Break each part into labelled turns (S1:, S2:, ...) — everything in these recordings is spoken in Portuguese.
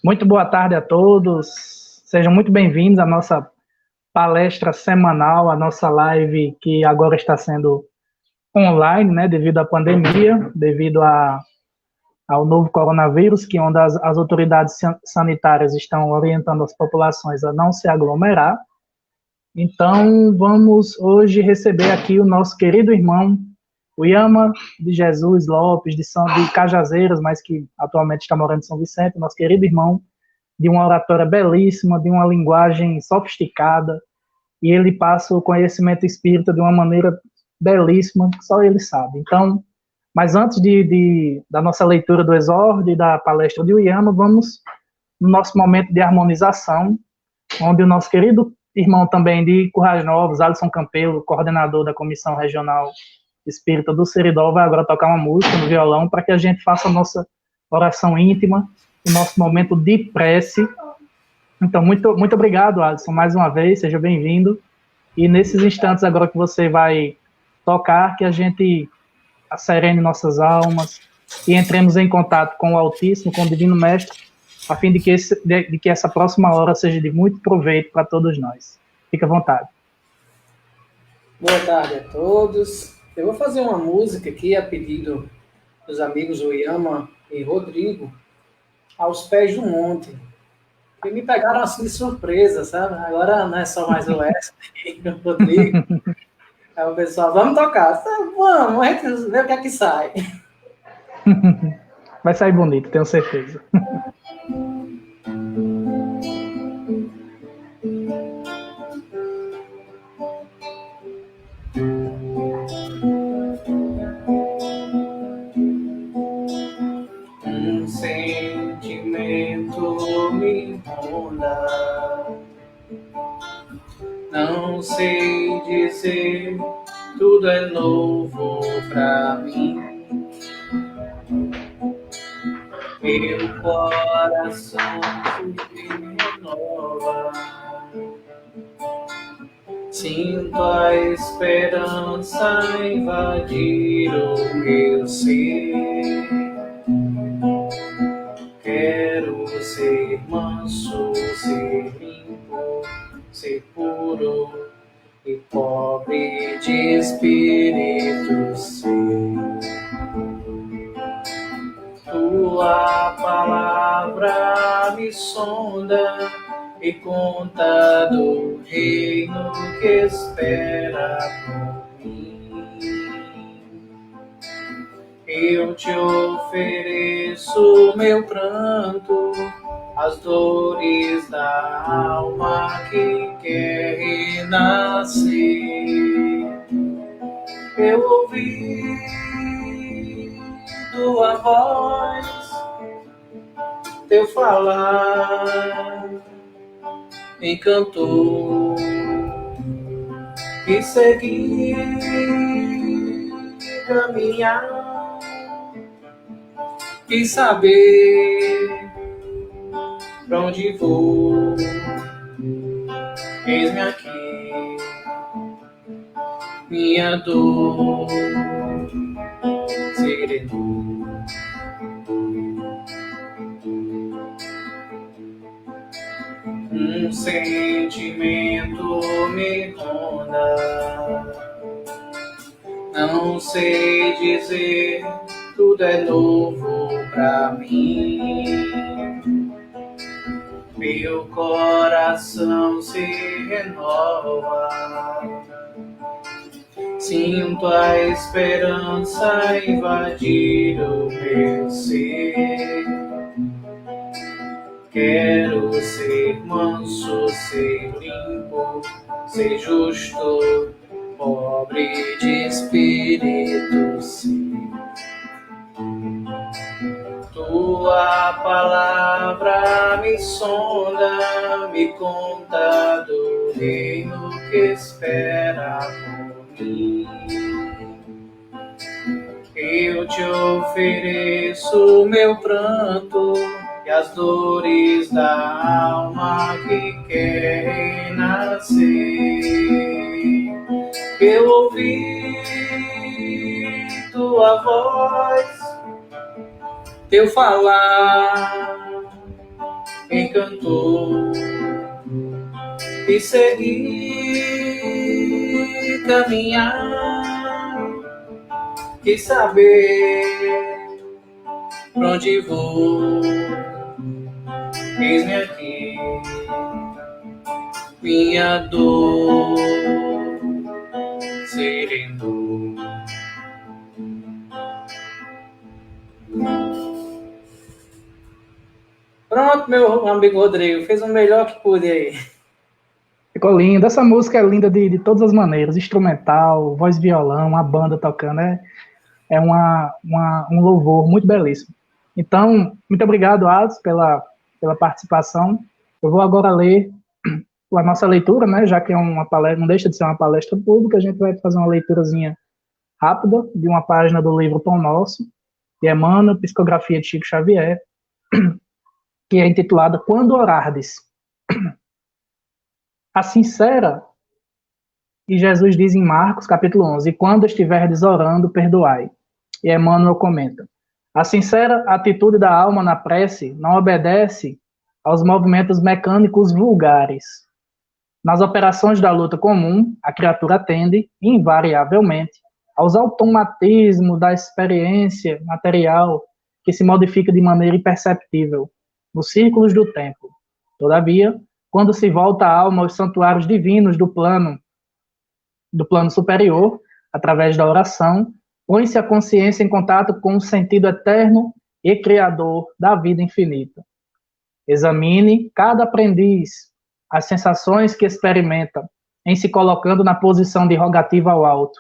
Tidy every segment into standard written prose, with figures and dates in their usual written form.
S1: Muito boa tarde a todos. Sejam muito bem-vindos à nossa palestra semanal, a nossa live que agora está sendo online, né, devido à pandemia, ao novo coronavírus, que onde as autoridades sanitárias estão orientando as populações a não se aglomerar. Então, vamos hoje receber aqui o nosso querido irmão, o Yama de Jesus Lopes, de Cajazeiras, mas que atualmente está morando em São Vicente, nosso querido irmão, de uma oratória belíssima, de uma linguagem sofisticada, e ele passa o conhecimento espírita de uma maneira belíssima, que só ele sabe. Então, mas antes da nossa leitura do exórdio e da palestra de Uyama, vamos no nosso momento de harmonização, onde o nosso querido irmão também de Currais Novos, Alisson Campelo, coordenador da Comissão Regional Espírita do Seridó, vai agora tocar uma música no violão para que a gente faça a nossa oração íntima, o nosso momento de prece. Então, muito obrigado, Alisson, mais uma vez, seja bem-vindo. E nesses instantes agora que você vai tocar, que a gente serene nossas almas e entremos em contato com o Altíssimo, com o Divino Mestre, a fim de que essa próxima hora seja de muito proveito para todos nós. Fique à vontade.
S2: Boa tarde a todos. Eu vou fazer uma música aqui a pedido dos amigos Uyama e Rodrigo, Aos Pés do Monte, que me pegaram assim de surpresa, sabe? Agora não é só mais o Wesley e o Rodrigo. Aí o pessoal, vamos tocar. Vamos, a gente vê o que é que sai.
S1: Vai sair bonito, tenho certeza.
S2: Um sentimento me ronda, não sei dizer, tudo é novo pra mim. Meu coração se renova, sinto a esperança invadir o meu ser. Quero ser manso, ser limpo, ser puro e pobre de espírito ser. Tua palavra me sonda e conta do reino que espera por mim. Eu te ofereço meu pranto, as dores da alma que quer renascer. Eu ouvi tua voz, teu falar me encantou e segui caminhar, quis saber pra onde vou. Eis-me aqui, minha dor segredou. Um sentimento me ronda, não sei dizer, tudo é novo pra mim. Meu coração se renova, sinto a esperança invadir o meu ser. Quero ser manso, ser limpo, ser justo, pobre de espírito ser. Tua palavra me sonda, me conta do reino que espera por mim. Eu te ofereço meu pranto e as dores da alma que quer renascer. Eu ouvi tua voz, teu falar encantou e segui caminhar. Quis saber pra onde vou, eis-me aqui, minha dor sereno. Pronto, meu amigo Rodrigo, fez o melhor que pude aí.
S1: Ficou lindo. Essa música é linda de todas as maneiras. Instrumental, voz violão, a banda tocando. É um louvor muito belíssimo. Então, muito obrigado, Alex, pela participação. Eu vou agora ler a nossa leitura, né? Já que é uma palestra, não deixa de ser uma palestra pública, a gente vai fazer uma leiturazinha rápida de uma página do livro Pão Nosso, de Emmanuel, Psicografia de Chico Xavier, que é intitulada Quando Orardes. A sincera, e Jesus diz em Marcos, capítulo 11, quando estiverdes orando, perdoai. E Emmanuel comenta, a sincera atitude da alma na prece não obedece aos movimentos mecânicos vulgares. Nas operações da luta comum, a criatura atende, invariavelmente, aos automatismos da experiência material que se modifica de maneira imperceptível, nos círculos do tempo. Todavia, quando se volta a alma aos santuários divinos do plano superior, através da oração, põe-se a consciência em contato com o sentido eterno e criador da vida infinita. Examine cada aprendiz as sensações que experimenta em se colocando na posição de rogativa ao alto,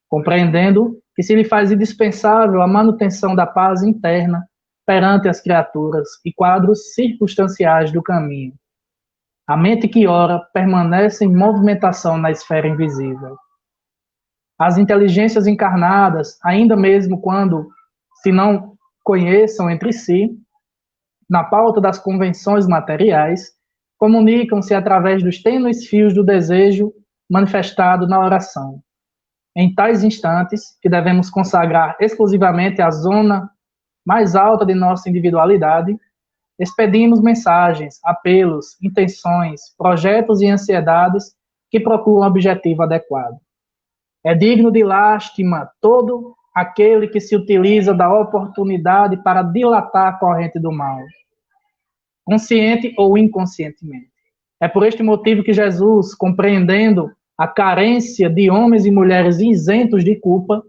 S1: compreendendo que se lhe faz indispensável a manutenção da paz interna perante as criaturas e quadros circunstanciais do caminho. A mente que ora permanece em movimentação na esfera invisível. As inteligências encarnadas, ainda mesmo quando se não conheçam entre si, na pauta das convenções materiais, comunicam-se através dos tênues fios do desejo manifestado na oração. Em tais instantes, que devemos consagrar exclusivamente à zona mais alta de nossa individualidade, expedimos mensagens, apelos, intenções, projetos e ansiedades que procuram um objetivo adequado. É digno de lástima todo aquele que se utiliza da oportunidade para dilatar a corrente do mal, consciente ou inconscientemente. É por este motivo que Jesus, compreendendo a carência de homens e mulheres isentos de culpa,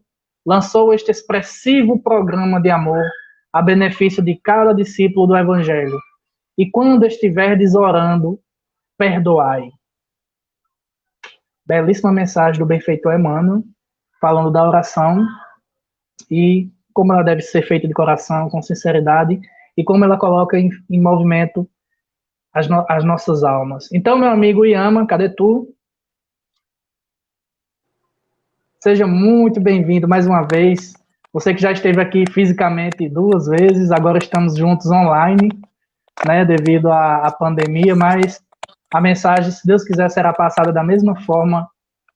S1: lançou este expressivo programa de amor a benefício de cada discípulo do Evangelho. E quando estiverdes orando, perdoai. Belíssima mensagem do benfeitor Emmanuel, falando da oração e como ela deve ser feita de coração, com sinceridade, e como ela coloca em movimento as nossas almas. Então, meu amigo Yama, cadê tu? Seja muito bem-vindo mais uma vez. Você que já esteve aqui fisicamente 2 vezes, agora estamos juntos online, né, devido à pandemia, mas a mensagem, se Deus quiser, será passada da mesma forma,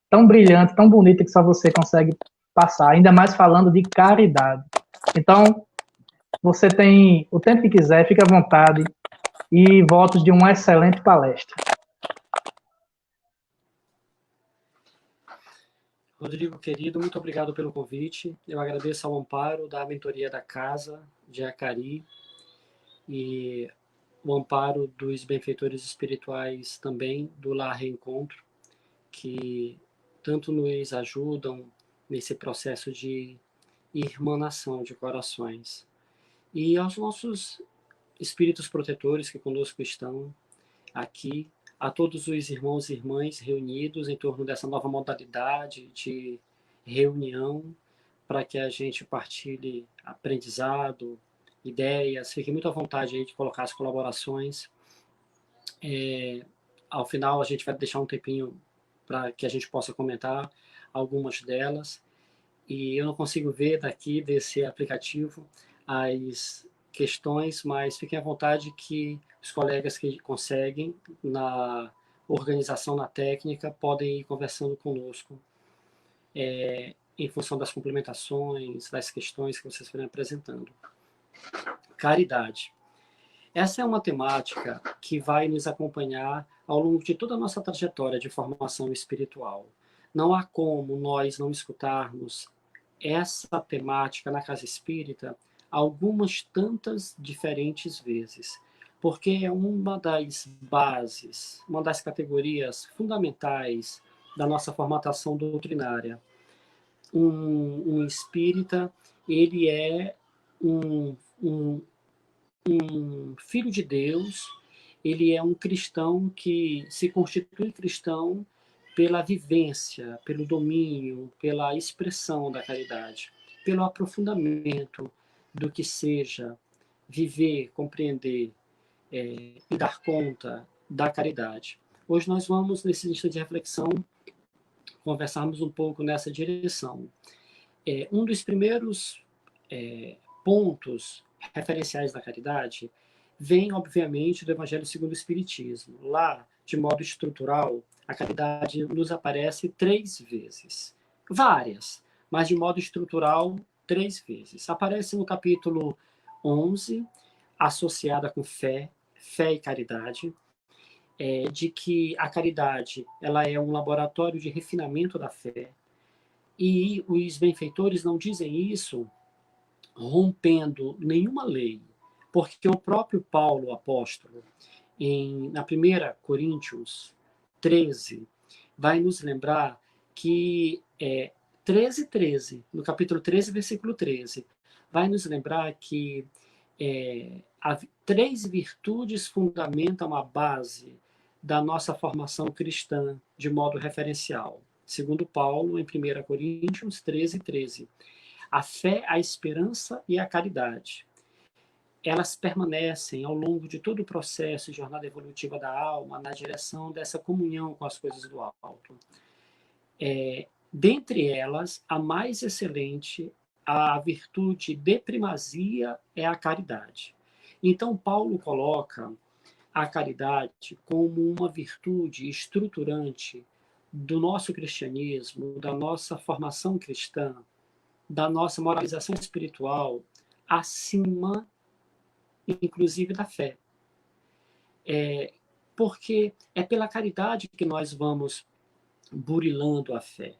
S1: tão brilhante, tão bonita que só você consegue passar, ainda mais falando de caridade. Então, você tem o tempo que quiser, fique à vontade e votos de uma excelente palestra.
S3: Rodrigo, querido, muito obrigado pelo convite. Eu agradeço ao amparo da mentoria da Casa de Acari e o amparo dos benfeitores espirituais também do Lar Reencontro, que tanto nos ajudam nesse processo de irmanação de corações. E aos nossos espíritos protetores que conosco estão aqui, a todos os irmãos e irmãs reunidos em torno dessa nova modalidade de reunião, para que a gente partilhe aprendizado, ideias, fique muito à vontade aí de colocar as colaborações. Ao final a gente vai deixar um tempinho para que a gente possa comentar algumas delas. E eu não consigo ver daqui desse aplicativo as questões, mas fiquem à vontade que os colegas que conseguem na organização, na técnica, podem ir conversando conosco em função das complementações, das questões que vocês forem apresentando. Caridade. Essa é uma temática que vai nos acompanhar ao longo de toda a nossa trajetória de formação espiritual. Não há como nós não escutarmos essa temática na casa espírita algumas tantas diferentes vezes, porque é uma das bases, uma das categorias fundamentais da nossa formatação doutrinária. Um espírita, ele é um, um, um filho de Deus, ele é um cristão que se constitui cristão pela vivência, pelo domínio, pela expressão da caridade, pelo aprofundamento do que seja viver, compreender e dar conta da caridade. Hoje nós vamos, nesse instante de reflexão, conversarmos um pouco nessa direção. Um dos primeiros pontos referenciais da caridade vem, obviamente, do Evangelho segundo o Espiritismo. Lá, de modo estrutural, a caridade nos aparece 3 vezes. Várias, mas de modo estrutural, 3 vezes. Aparece no capítulo 11, associada com fé e caridade, de que a caridade ela é um laboratório de refinamento da fé, e os benfeitores não dizem isso rompendo nenhuma lei, porque o próprio Paulo, apóstolo, na 1 Coríntios 13, vai nos lembrar que 13, no capítulo 13, versículo 13, vai nos lembrar que 3 virtudes fundamentam a base da nossa formação cristã de modo referencial. Segundo Paulo, em 1 Coríntios 13, 13. A fé, a esperança e a caridade. Elas permanecem ao longo de todo o processo de jornada evolutiva da alma na direção dessa comunhão com as coisas do alto. Dentre elas, a mais excelente, a virtude de primazia é a caridade. Então, Paulo coloca a caridade como uma virtude estruturante do nosso cristianismo, da nossa formação cristã, da nossa moralização espiritual, acima, inclusive, da fé. Porque é pela caridade que nós vamos burilando a fé.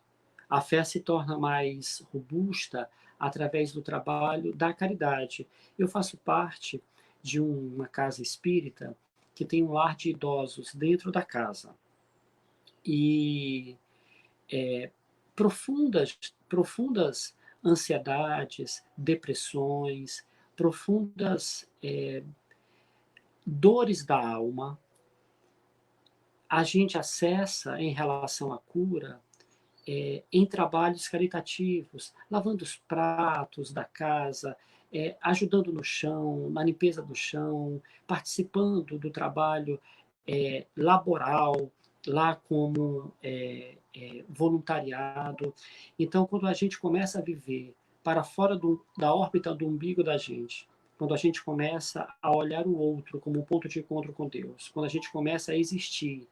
S3: A fé se torna mais robusta através do trabalho da caridade. Eu faço parte de uma casa espírita que tem um lar de idosos dentro da casa. E profundas ansiedades, depressões, profundas dores da alma, a gente acessa em relação à cura em trabalhos caritativos, lavando os pratos da casa, ajudando no chão, na limpeza do chão, participando do trabalho laboral, lá como voluntariado. Então, quando a gente começa a viver para fora da órbita do umbigo da gente, quando a gente começa a olhar o outro como um ponto de encontro com Deus, quando a gente começa a existir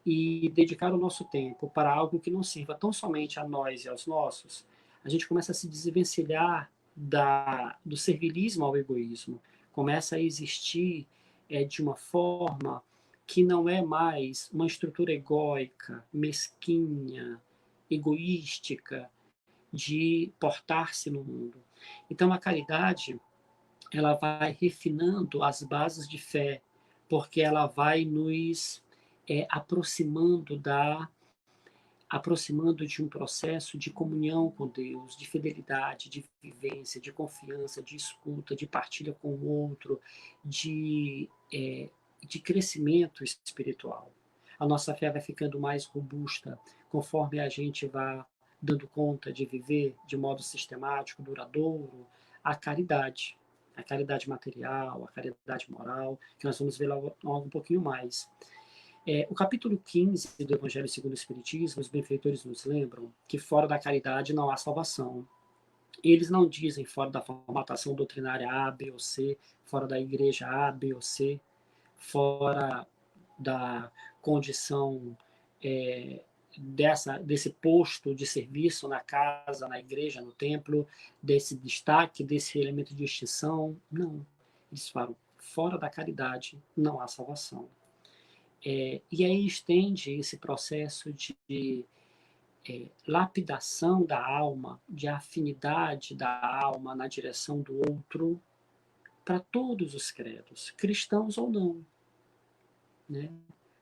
S3: e dedicar o nosso tempo para algo que não sirva tão somente a nós e aos nossos, a gente começa a se desvencilhar do servilismo ao egoísmo, começa a existir de uma forma que não é mais uma estrutura egóica, mesquinha, egoística, de portar-se no mundo. Então, a caridade, ela vai refinando as bases de fé, porque ela vai nos aproximando de um processo de comunhão com Deus, de fidelidade, de vivência, de confiança, de escuta, de partilha com o outro, de crescimento espiritual. A nossa fé vai ficando mais robusta conforme a gente vai dando conta de viver de modo sistemático, duradouro, a caridade material, a caridade moral, que nós vamos ver logo um pouquinho mais. O capítulo 15 do Evangelho segundo o Espiritismo, os benfeitores nos lembram que fora da caridade não há salvação. Eles não dizem fora da formatação doutrinária A, B ou C, fora da igreja A, B ou C, fora da condição desse posto de serviço na casa, na igreja, no templo, desse destaque, desse elemento de extinção. Não. Eles falam fora da caridade não há salvação. E aí estende esse processo de lapidação da alma, de afinidade da alma na direção do outro, para todos os credos, cristãos ou não. Né?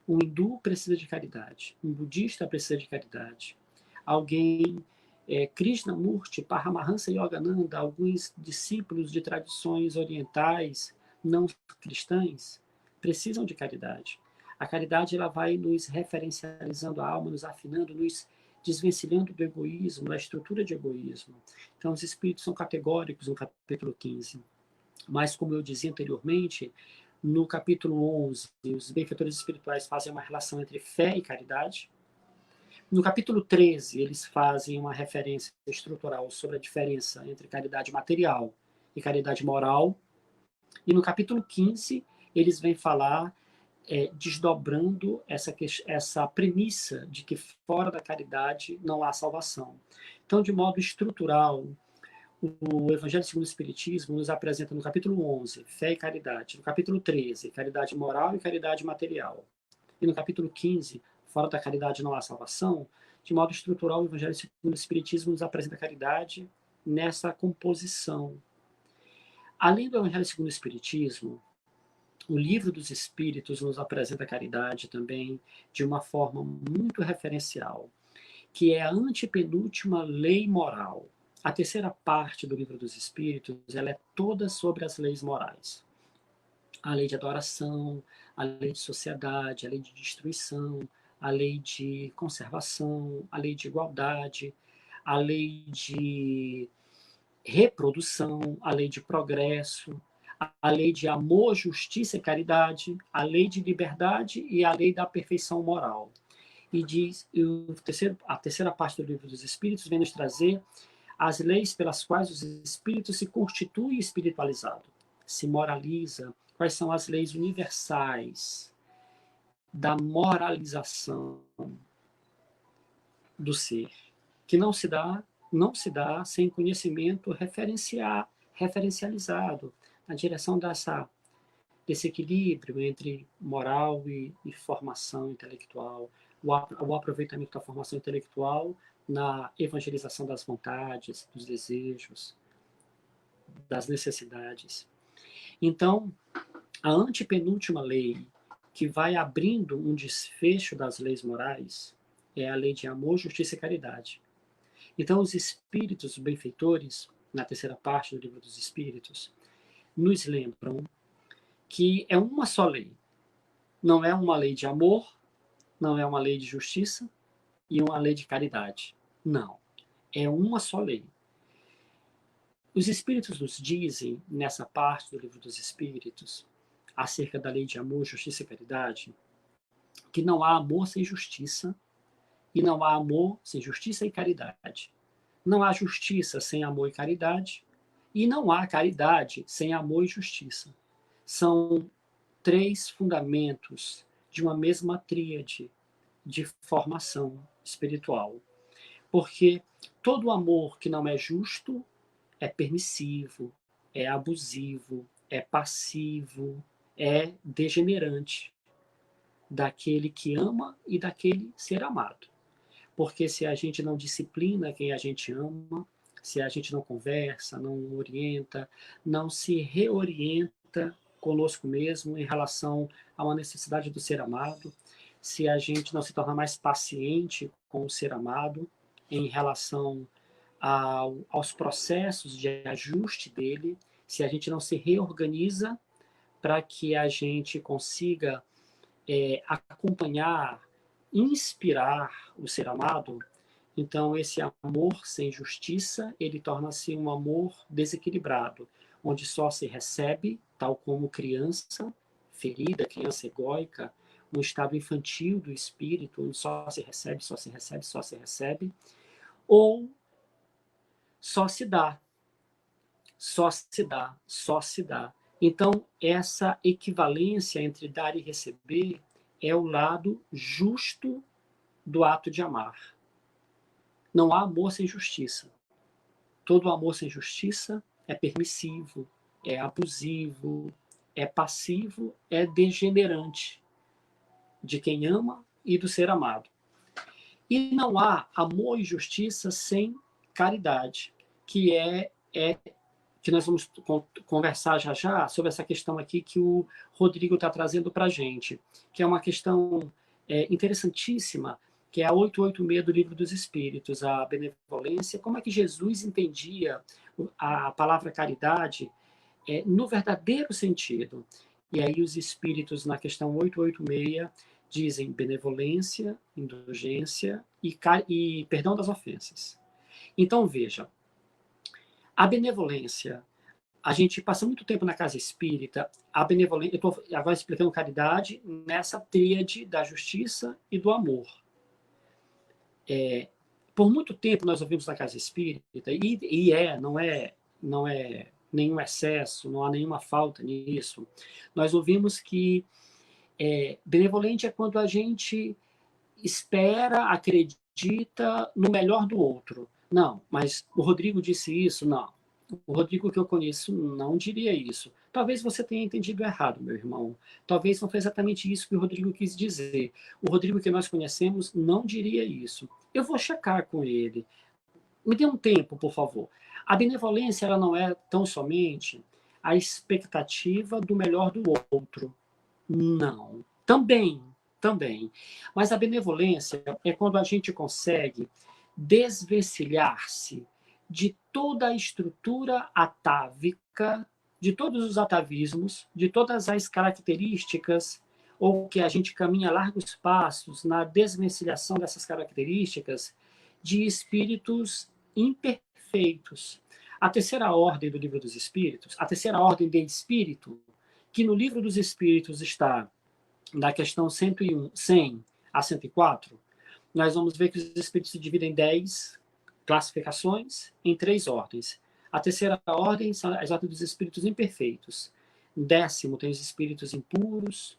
S3: Um hindu precisa de caridade, um budista precisa de caridade, alguém, Krishnamurti, Paramahansa Yogananda, alguns discípulos de tradições orientais não cristãs precisam de caridade. A caridade ela vai nos referencializando a alma, nos afinando, nos desvencilhando do egoísmo, da estrutura de egoísmo. Então, os espíritos são categóricos no capítulo 15. Mas, como eu dizia anteriormente, no capítulo 11, os benfeitores espirituais fazem uma relação entre fé e caridade. No capítulo 13, eles fazem uma referência estrutural sobre a diferença entre caridade material e caridade moral. E no capítulo 15, eles vêm falar, desdobrando essa premissa de que fora da caridade não há salvação. Então, de modo estrutural, o Evangelho segundo o Espiritismo nos apresenta no capítulo 11, fé e caridade. No capítulo 13, caridade moral e caridade material. E no capítulo 15, fora da caridade não há salvação. De modo estrutural, o Evangelho segundo o Espiritismo nos apresenta a caridade nessa composição. Além do Evangelho segundo o Espiritismo, o Livro dos Espíritos nos apresenta a caridade também de uma forma muito referencial, que é a antepenúltima lei moral. A terceira parte do Livro dos Espíritos, ela é toda sobre as leis morais. A lei de adoração, a lei de sociedade, a lei de destruição, a lei de conservação, a lei de igualdade, a lei de reprodução, a lei de progresso, a lei de amor, justiça e caridade, a lei de liberdade e a lei da perfeição moral. E a terceira parte do Livro dos Espíritos vem nos trazer as leis pelas quais os espíritos se constituem espiritualizado, se moraliza, quais são as leis universais da moralização do ser, que não se dá sem conhecimento referencializado na direção desse equilíbrio entre moral e formação intelectual, o aproveitamento da formação intelectual na evangelização das vontades, dos desejos, das necessidades. Então, a antepenúltima lei que vai abrindo um desfecho das leis morais é a lei de amor, justiça e caridade. Então, os espíritos benfeitores, na terceira parte do Livro dos Espíritos, nos lembram que é uma só lei. Não é uma lei de amor, não é uma lei de justiça e uma lei de caridade. Não. É uma só lei. Os Espíritos nos dizem, nessa parte do Livro dos Espíritos, acerca da lei de amor, justiça e caridade, que não há amor sem justiça e não há amor sem justiça e caridade. Não há justiça sem amor e caridade e não há caridade sem amor e justiça. São três fundamentos de uma mesma tríade de formação espiritual. Porque todo amor que não é justo é permissivo, é abusivo, é passivo, é degenerante daquele que ama e daquele ser amado. Porque se a gente não disciplina quem a gente ama, se a gente não conversa, não orienta, não se reorienta conosco mesmo em relação a uma necessidade do ser amado, se a gente não se torna mais paciente com o ser amado em relação aos processos de ajuste dele, se a gente não se reorganiza para que a gente consiga acompanhar, inspirar o ser amado, então esse amor sem justiça, ele torna-se um amor desequilibrado, onde só se recebe, tal como criança ferida, criança egóica, um estado infantil do espírito, onde só se recebe, só se recebe, só se recebe, ou só se dá, só se dá, só se dá. Então, essa equivalência entre dar e receber é o lado justo do ato de amar. Não há amor sem justiça. Todo amor sem justiça é permissivo, é abusivo, é passivo, é degenerante de quem ama e do ser amado. E não há amor e justiça sem caridade, que que nós vamos conversar já já sobre essa questão aqui que o Rodrigo está trazendo para a gente, que é uma questão interessantíssima, que é a 886 do Livro dos Espíritos, a benevolência, como é que Jesus entendia a palavra caridade no verdadeiro sentido. E aí os espíritos, na questão 886, dizem benevolência, indulgência e perdão das ofensas. Então, veja, a benevolência, a gente passa muito tempo na casa espírita, a benevolência, eu estou agora explicando caridade nessa tríade da justiça e do amor. Por muito tempo nós ouvimos na casa espírita, não é nenhum excesso, não há nenhuma falta nisso, nós ouvimos que benevolente é quando a gente espera, acredita no melhor do outro. Não, mas o Rodrigo disse isso? Não. O Rodrigo que eu conheço não diria isso. Talvez você tenha entendido errado, meu irmão. Talvez não foi exatamente isso que o Rodrigo quis dizer. O Rodrigo que nós conhecemos não diria isso. Eu vou checar com ele. Me dê um tempo, por favor. A benevolência ela não é tão somente a expectativa do melhor do outro. Não. Também. Mas a benevolência é quando a gente consegue desvencilhar-se de toda a estrutura atávica, de todos os atavismos, de todas as características, ou que a gente caminha largos passos na desvencilhação dessas características de espíritos imperfeitos. A terceira ordem do Livro dos Espíritos, a terceira ordem de espírito, que no Livro dos Espíritos está da questão 100 a 104, nós vamos ver que os espíritos se dividem em 10 classificações em 3 ordens. A terceira ordem são as ordens dos espíritos imperfeitos. 10º tem os espíritos impuros,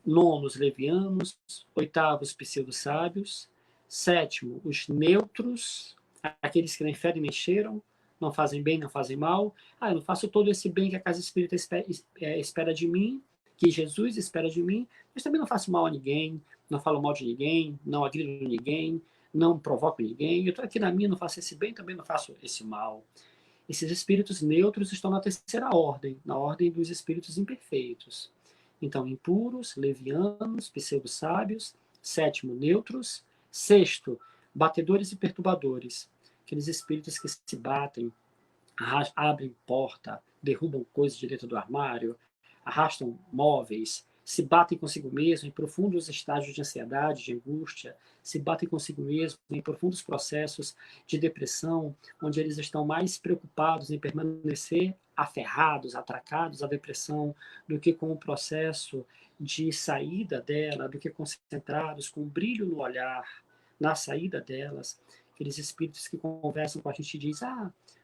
S3: 9º os levianos, 8º os pseudo-sábios, 7º os neutros, aqueles que nem fedem nem cheiram, não fazem bem, não fazem mal. Eu não faço todo esse bem que a casa espírita espera de mim, que Jesus espera de mim, mas também não faço mal a ninguém, não falo mal de ninguém, não agrido ninguém, não provoco ninguém. Eu estou aqui na minha, não faço esse bem, também não faço esse mal. Esses espíritos neutros estão na terceira ordem, na ordem dos espíritos imperfeitos. Então, impuros, levianos, pseudo-sábios. 7º, neutros. 6º, batedores e perturbadores. Aqueles espíritos que se batem, abrem porta, derrubam coisas de dentro do armário, arrastam móveis, se batem consigo mesmo em profundos estágios de ansiedade, de angústia, se batem consigo mesmo em profundos processos de depressão, onde eles estão mais preocupados em permanecer aferrados, atracados à depressão, do que com o processo de saída dela, do que concentrados com o brilho no olhar, na saída delas. Aqueles espíritos que conversam com a gente e dizem,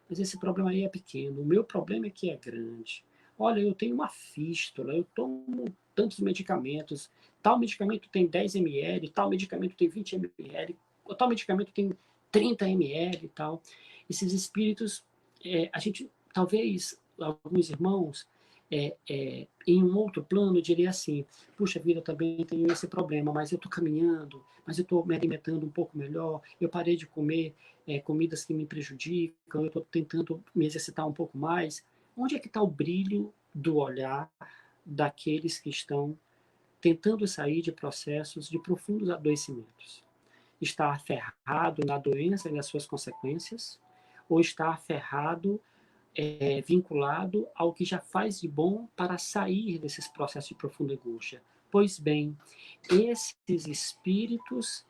S3: mas esse problema aí é pequeno, o meu problema é que é grande. Olha, eu tenho uma fístula, eu tomo tantos medicamentos, tal medicamento tem 10 ml, tal medicamento tem 20 ml, tal medicamento tem 30 ml e tal. Esses espíritos, a gente, talvez, alguns irmãos, em um outro plano, diria assim, puxa vida, eu também tenho esse problema, mas eu estou caminhando, mas eu estou me alimentando um pouco melhor, eu parei de comer comidas que me prejudicam, eu estou tentando me exercitar um pouco mais. Onde é que está o brilho do olhar daqueles que estão tentando sair de processos de profundos adoecimentos? Está aferrado na doença e nas suas consequências? Ou está aferrado, vinculado ao que já faz de bom para sair desses processos de profunda angústia? Pois bem, esses espíritos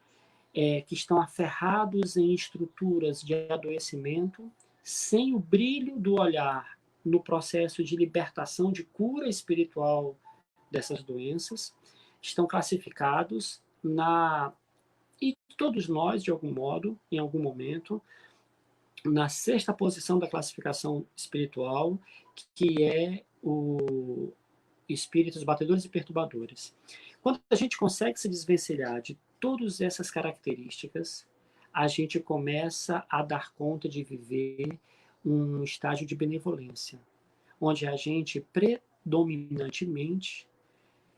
S3: que estão aferrados em estruturas de adoecimento, sem o brilho do olhar no processo de libertação, de cura espiritual dessas doenças, estão classificados e todos nós, de algum modo, em algum momento, na 6ª posição da classificação espiritual, que é o espíritos batedores e perturbadores. Quando a gente consegue se desvencilhar de todas essas características, a gente começa a dar conta de viver um estágio de benevolência, onde a gente predominantemente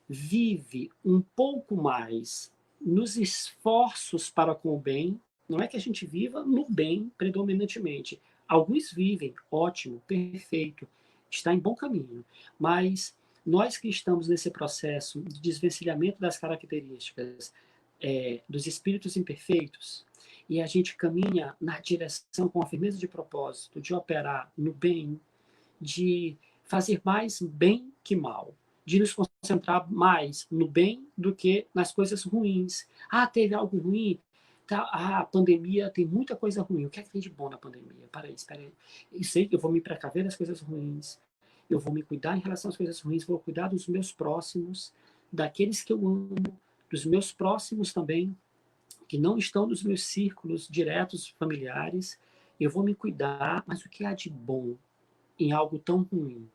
S3: vive um pouco mais nos esforços para com o bem. Não é que a gente viva no bem predominantemente. Alguns vivem, ótimo, perfeito, está em bom caminho. Mas nós que estamos nesse processo de desvencilhamento das características dos espíritos imperfeitos, e a gente caminha na direção com a firmeza de propósito de operar no bem, de fazer mais bem que mal, de nos concentrar mais no bem do que nas coisas ruins. Ah, teve algo ruim? Tá, a pandemia tem muita coisa ruim. O que é que tem de bom na pandemia? Para aí, espera aí. Eu sei que eu vou me precaver das coisas ruins, eu vou me cuidar em relação às coisas ruins, vou cuidar dos meus próximos, daqueles que eu amo, dos meus próximos também, que não estão nos meus círculos diretos familiares. Eu vou me cuidar, mas o que há de bom em algo tão ruim?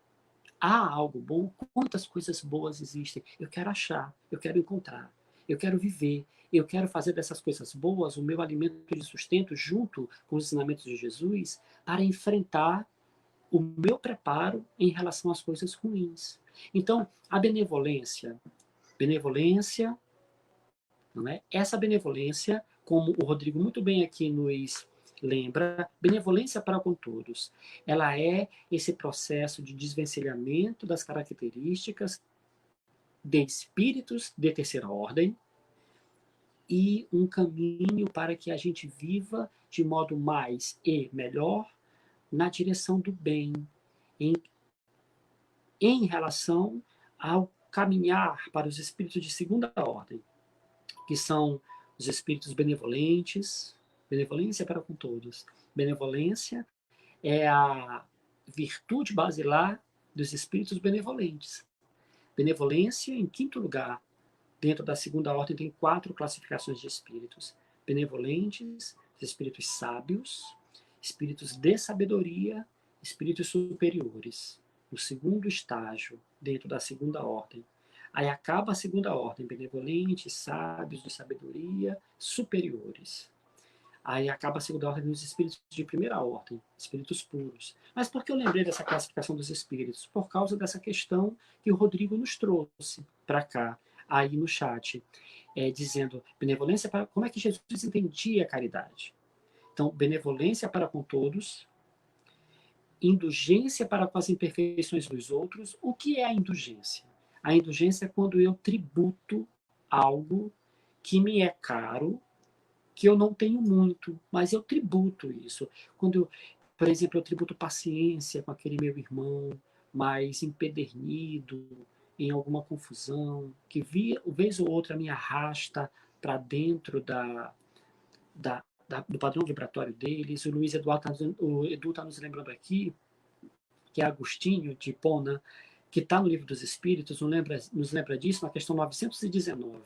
S3: Há algo bom? Quantas coisas boas existem? Eu quero achar, eu quero encontrar, eu quero viver, eu quero fazer dessas coisas boas o meu alimento de sustento junto com os ensinamentos de Jesus para enfrentar o meu preparo em relação às coisas ruins. Então, a benevolência, não é? Essa benevolência, como o Rodrigo muito bem aqui nos lembra, benevolência para com todos. Ela é esse processo de desvencilhamento das características de espíritos de terceira ordem e um caminho para que a gente viva de modo mais e melhor na direção do bem, em relação ao caminhar para os espíritos de segunda ordem, que são os espíritos benevolentes, benevolência para com todos. Benevolência é a virtude basilar dos espíritos benevolentes. Benevolência, em quinto lugar, dentro da segunda ordem, tem 4 classificações de espíritos. Benevolentes, espíritos sábios, espíritos de sabedoria, espíritos superiores. O segundo estágio, dentro da segunda ordem. Aí acaba a segunda ordem, benevolentes, sábios, de sabedoria, superiores. Aí acaba a segunda ordem nos espíritos de primeira ordem, espíritos puros. Mas por que eu lembrei dessa classificação dos espíritos? Por causa dessa questão que o Rodrigo nos trouxe para cá, aí no chat, dizendo benevolência para... Como é que Jesus entendia a caridade? Então, benevolência para com todos, indulgência para com as imperfeições dos outros. O que é a indulgência? A indulgência é quando eu tributo algo que me é caro, que eu não tenho muito, mas eu tributo isso. Quando eu, por exemplo, eu tributo paciência com aquele meu irmão mais empedernido, em alguma confusão, que vez ou outra me arrasta para dentro do padrão vibratório deles. O Luiz Eduardo, o Edu está nos lembrando aqui, que é Agostinho de Hipona, que está no Livro dos Espíritos, nos lembra disso na questão 919.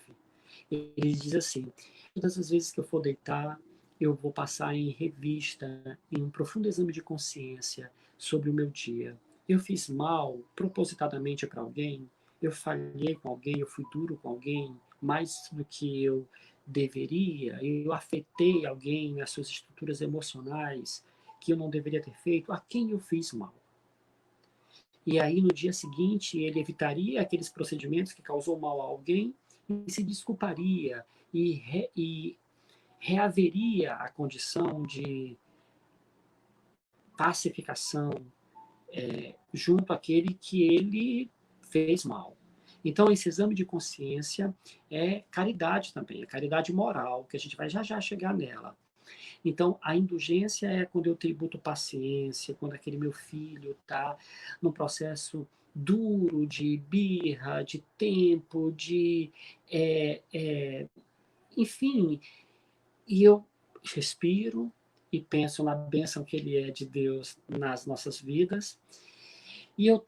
S3: Ele diz assim: todas as vezes que eu for deitar, eu vou passar em revista, em um profundo exame de consciência sobre o meu dia. Eu fiz mal propositadamente para alguém? Eu falhei com alguém? Eu fui duro com alguém? Mais do que eu deveria? Eu afetei alguém nas suas estruturas emocionais que eu não deveria ter feito? A quem eu fiz mal? E aí, no dia seguinte, ele evitaria aqueles procedimentos que causou mal a alguém e se desculparia e reaveria a condição de pacificação junto àquele que ele fez mal. Então, esse exame de consciência é caridade também, é caridade moral, que a gente vai já já chegar nela. Então, a indulgência é quando eu tributo paciência, quando aquele meu filho está num processo duro de birra, de tempo, enfim, e eu respiro e penso na bênção que ele é de Deus nas nossas vidas, e eu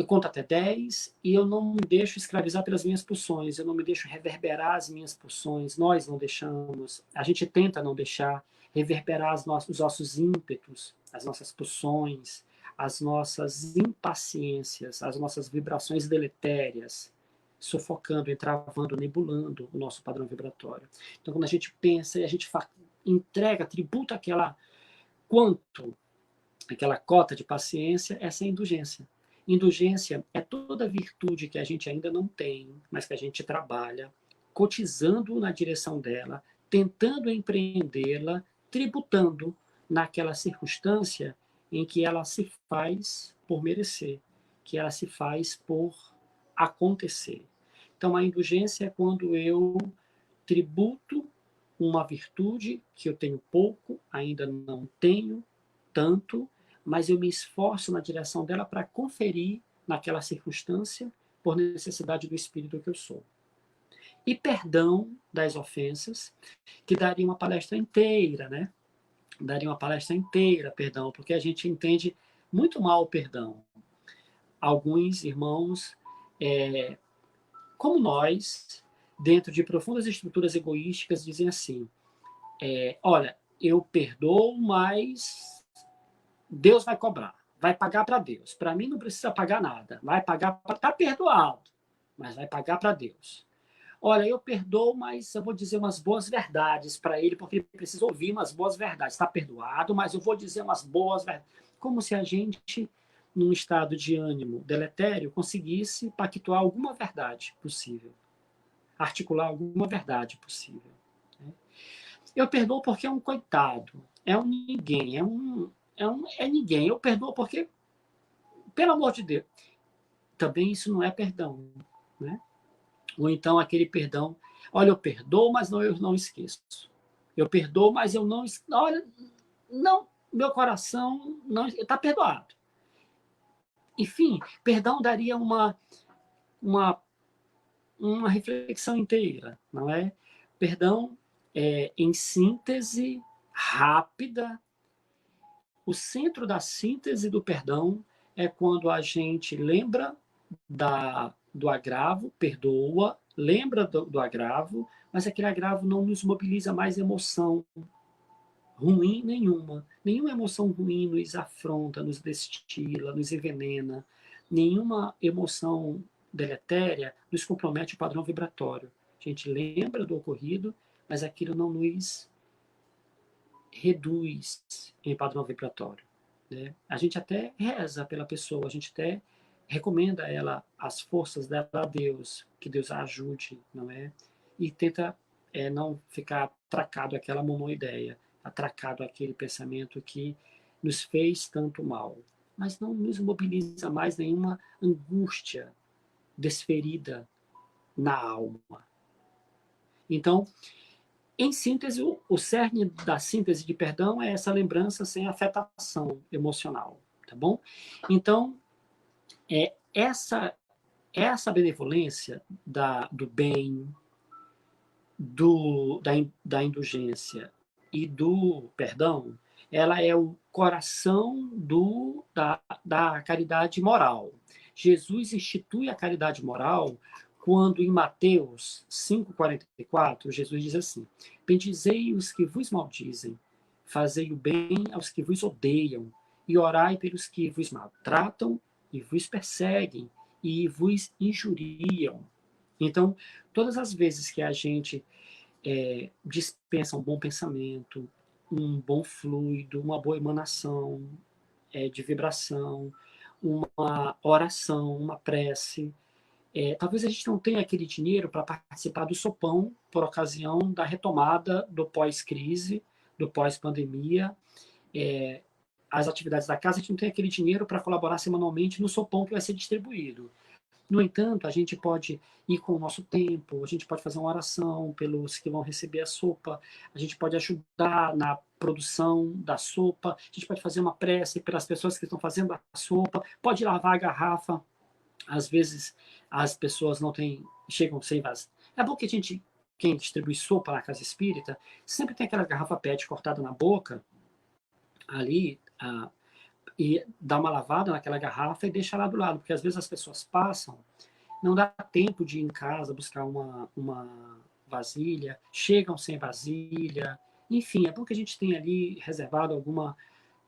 S3: conto até 10 e eu não me deixo escravizar pelas minhas pulsões, eu não me deixo reverberar as minhas pulsões, nós não deixamos, a gente tenta não deixar reverberar os nossos ímpetos, as nossas pulsões, as nossas impaciências, as nossas vibrações deletérias, sufocando, entravando, nebulando o nosso padrão vibratório. Então, quando a gente pensa e a gente entrega, tributa aquela cota de paciência, essa é a indulgência. Indulgência é toda virtude que a gente ainda não tem, mas que a gente trabalha, cotizando na direção dela, tentando empreendê-la, tributando naquela circunstância em que ela se faz por merecer, que ela se faz por acontecer. Então, a indulgência é quando eu tributo uma virtude que eu tenho pouco, ainda não tenho tanto, mas eu me esforço na direção dela para conferir naquela circunstância por necessidade do espírito que eu sou. E perdão das ofensas, que daria uma palestra inteira, né? Daria uma palestra inteira, perdão, porque a gente entende muito mal o perdão. Alguns irmãos, como nós, dentro de profundas estruturas egoísticas, dizem assim, olha, eu perdoo, mas Deus vai cobrar, vai pagar para Deus. Para mim não precisa pagar nada, vai pagar, está perdoado, mas vai pagar para Deus. Olha, eu perdoo, mas eu vou dizer umas boas verdades para ele, porque ele precisa ouvir umas boas verdades. Está perdoado, mas eu vou dizer umas boas verdades. Como se a gente, num estado de ânimo deletério, conseguisse pactuar alguma verdade possível, articular alguma verdade possível. Eu perdoo porque é um coitado, é um ninguém, é ninguém. Eu perdoo porque, pelo amor de Deus, também isso não é perdão, né? Ou então aquele perdão, olha, eu perdoo, mas não, eu não esqueço. Eu perdoo, mas eu não, olha, não, meu coração não está perdoado. Enfim, perdão daria uma reflexão inteira, não é? Perdão, em síntese rápida, o centro da síntese do perdão é quando a gente lembra do agravo, perdoa, lembra do agravo, mas aquele agravo não nos mobiliza mais emoção ruim nenhuma. Nenhuma emoção ruim nos afronta, nos destila, nos envenena. Nenhuma emoção deletéria nos compromete o padrão vibratório. A gente lembra do ocorrido, mas aquilo não nos reduz em padrão vibratório. Né? A gente até reza pela pessoa, a gente até recomenda a ela as forças dela a Deus, que Deus a ajude, não é? E tenta não ficar atracado àquela monoideia, atracado àquele pensamento que nos fez tanto mal, mas não nos mobiliza mais nenhuma angústia desferida na alma. Então, em síntese, o cerne da síntese de perdão é essa lembrança sem afetação emocional, tá bom? Então, essa benevolência do bem, da indulgência e do perdão, ela é o coração da caridade moral. Jesus institui a caridade moral quando, em Mateus 5,44, Jesus diz assim, bendizei os que vos maldizem, fazei o bem aos que vos odeiam, e orai pelos que vos maltratam e vos perseguem e vos injuriam. Então, todas as vezes que a gente dispensa um bom pensamento, um bom fluido, uma boa emanação de vibração, uma oração, uma prece, talvez a gente não tenha aquele dinheiro para participar do sopão por ocasião da retomada do pós-crise, do pós-pandemia, as atividades da casa, a gente não tem aquele dinheiro para colaborar semanalmente no sopão que vai ser distribuído. No entanto, a gente pode ir com o nosso tempo, a gente pode fazer uma oração pelos que vão receber a sopa, a gente pode ajudar na produção da sopa, a gente pode fazer uma prece pelas pessoas que estão fazendo a sopa, pode lavar a garrafa. Às vezes as pessoas não chegam sem vasilha. É bom que quem distribui sopa na casa espírita, sempre tem aquela garrafa PET cortada na boca, ali, e dá uma lavada naquela garrafa e deixa lá do lado, porque às vezes as pessoas passam, não dá tempo de ir em casa buscar uma vasilha, chegam sem vasilha, enfim, é bom que a gente tenha ali reservado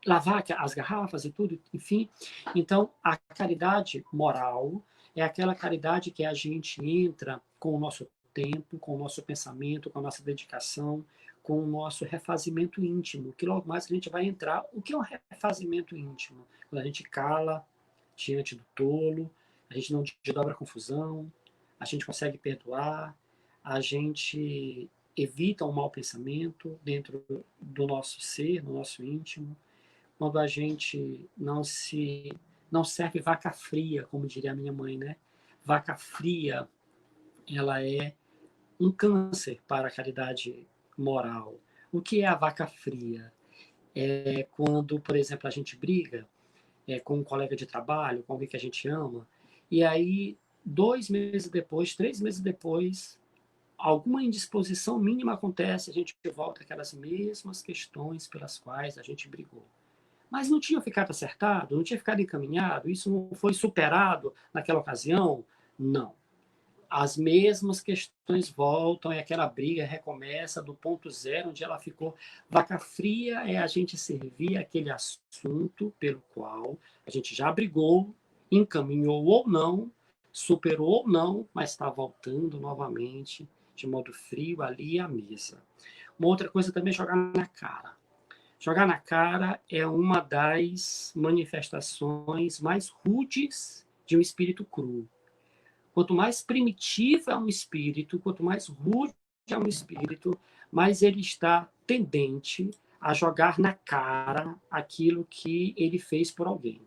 S3: lavar as garrafas e tudo, enfim. Então, a caridade moral é aquela caridade que a gente entra com o nosso tempo, com o nosso pensamento, com a nossa dedicação, com o nosso refazimento íntimo, que logo mais a gente vai entrar. O que é um refazimento íntimo? Quando a gente cala diante do tolo, a gente não desdobra a confusão, a gente consegue perdoar, a gente evita um mau pensamento dentro do nosso ser, no nosso íntimo, quando a gente não serve vaca fria, como diria a minha mãe, né? Vaca fria, ela é um câncer para a caridade moral. O que é a vaca fria? É quando, por exemplo, a gente briga com um colega de trabalho, com alguém que a gente ama, e aí 2 meses depois, 3 meses depois, alguma indisposição mínima acontece, a gente volta àquelas mesmas questões pelas quais a gente brigou. Mas não tinha ficado acertado, não tinha ficado encaminhado, isso não foi superado naquela ocasião? Não. As mesmas questões voltam e aquela briga recomeça do ponto zero onde ela ficou. Vaca fria é a gente servir aquele assunto pelo qual a gente já brigou, encaminhou ou não, superou ou não, mas está voltando novamente de modo frio ali à mesa. Uma outra coisa também é jogar na cara. Jogar na cara é uma das manifestações mais rudes de um espírito cru. Quanto mais primitivo é um espírito, quanto mais rude é um espírito, mais ele está tendente a jogar na cara aquilo que ele fez por alguém.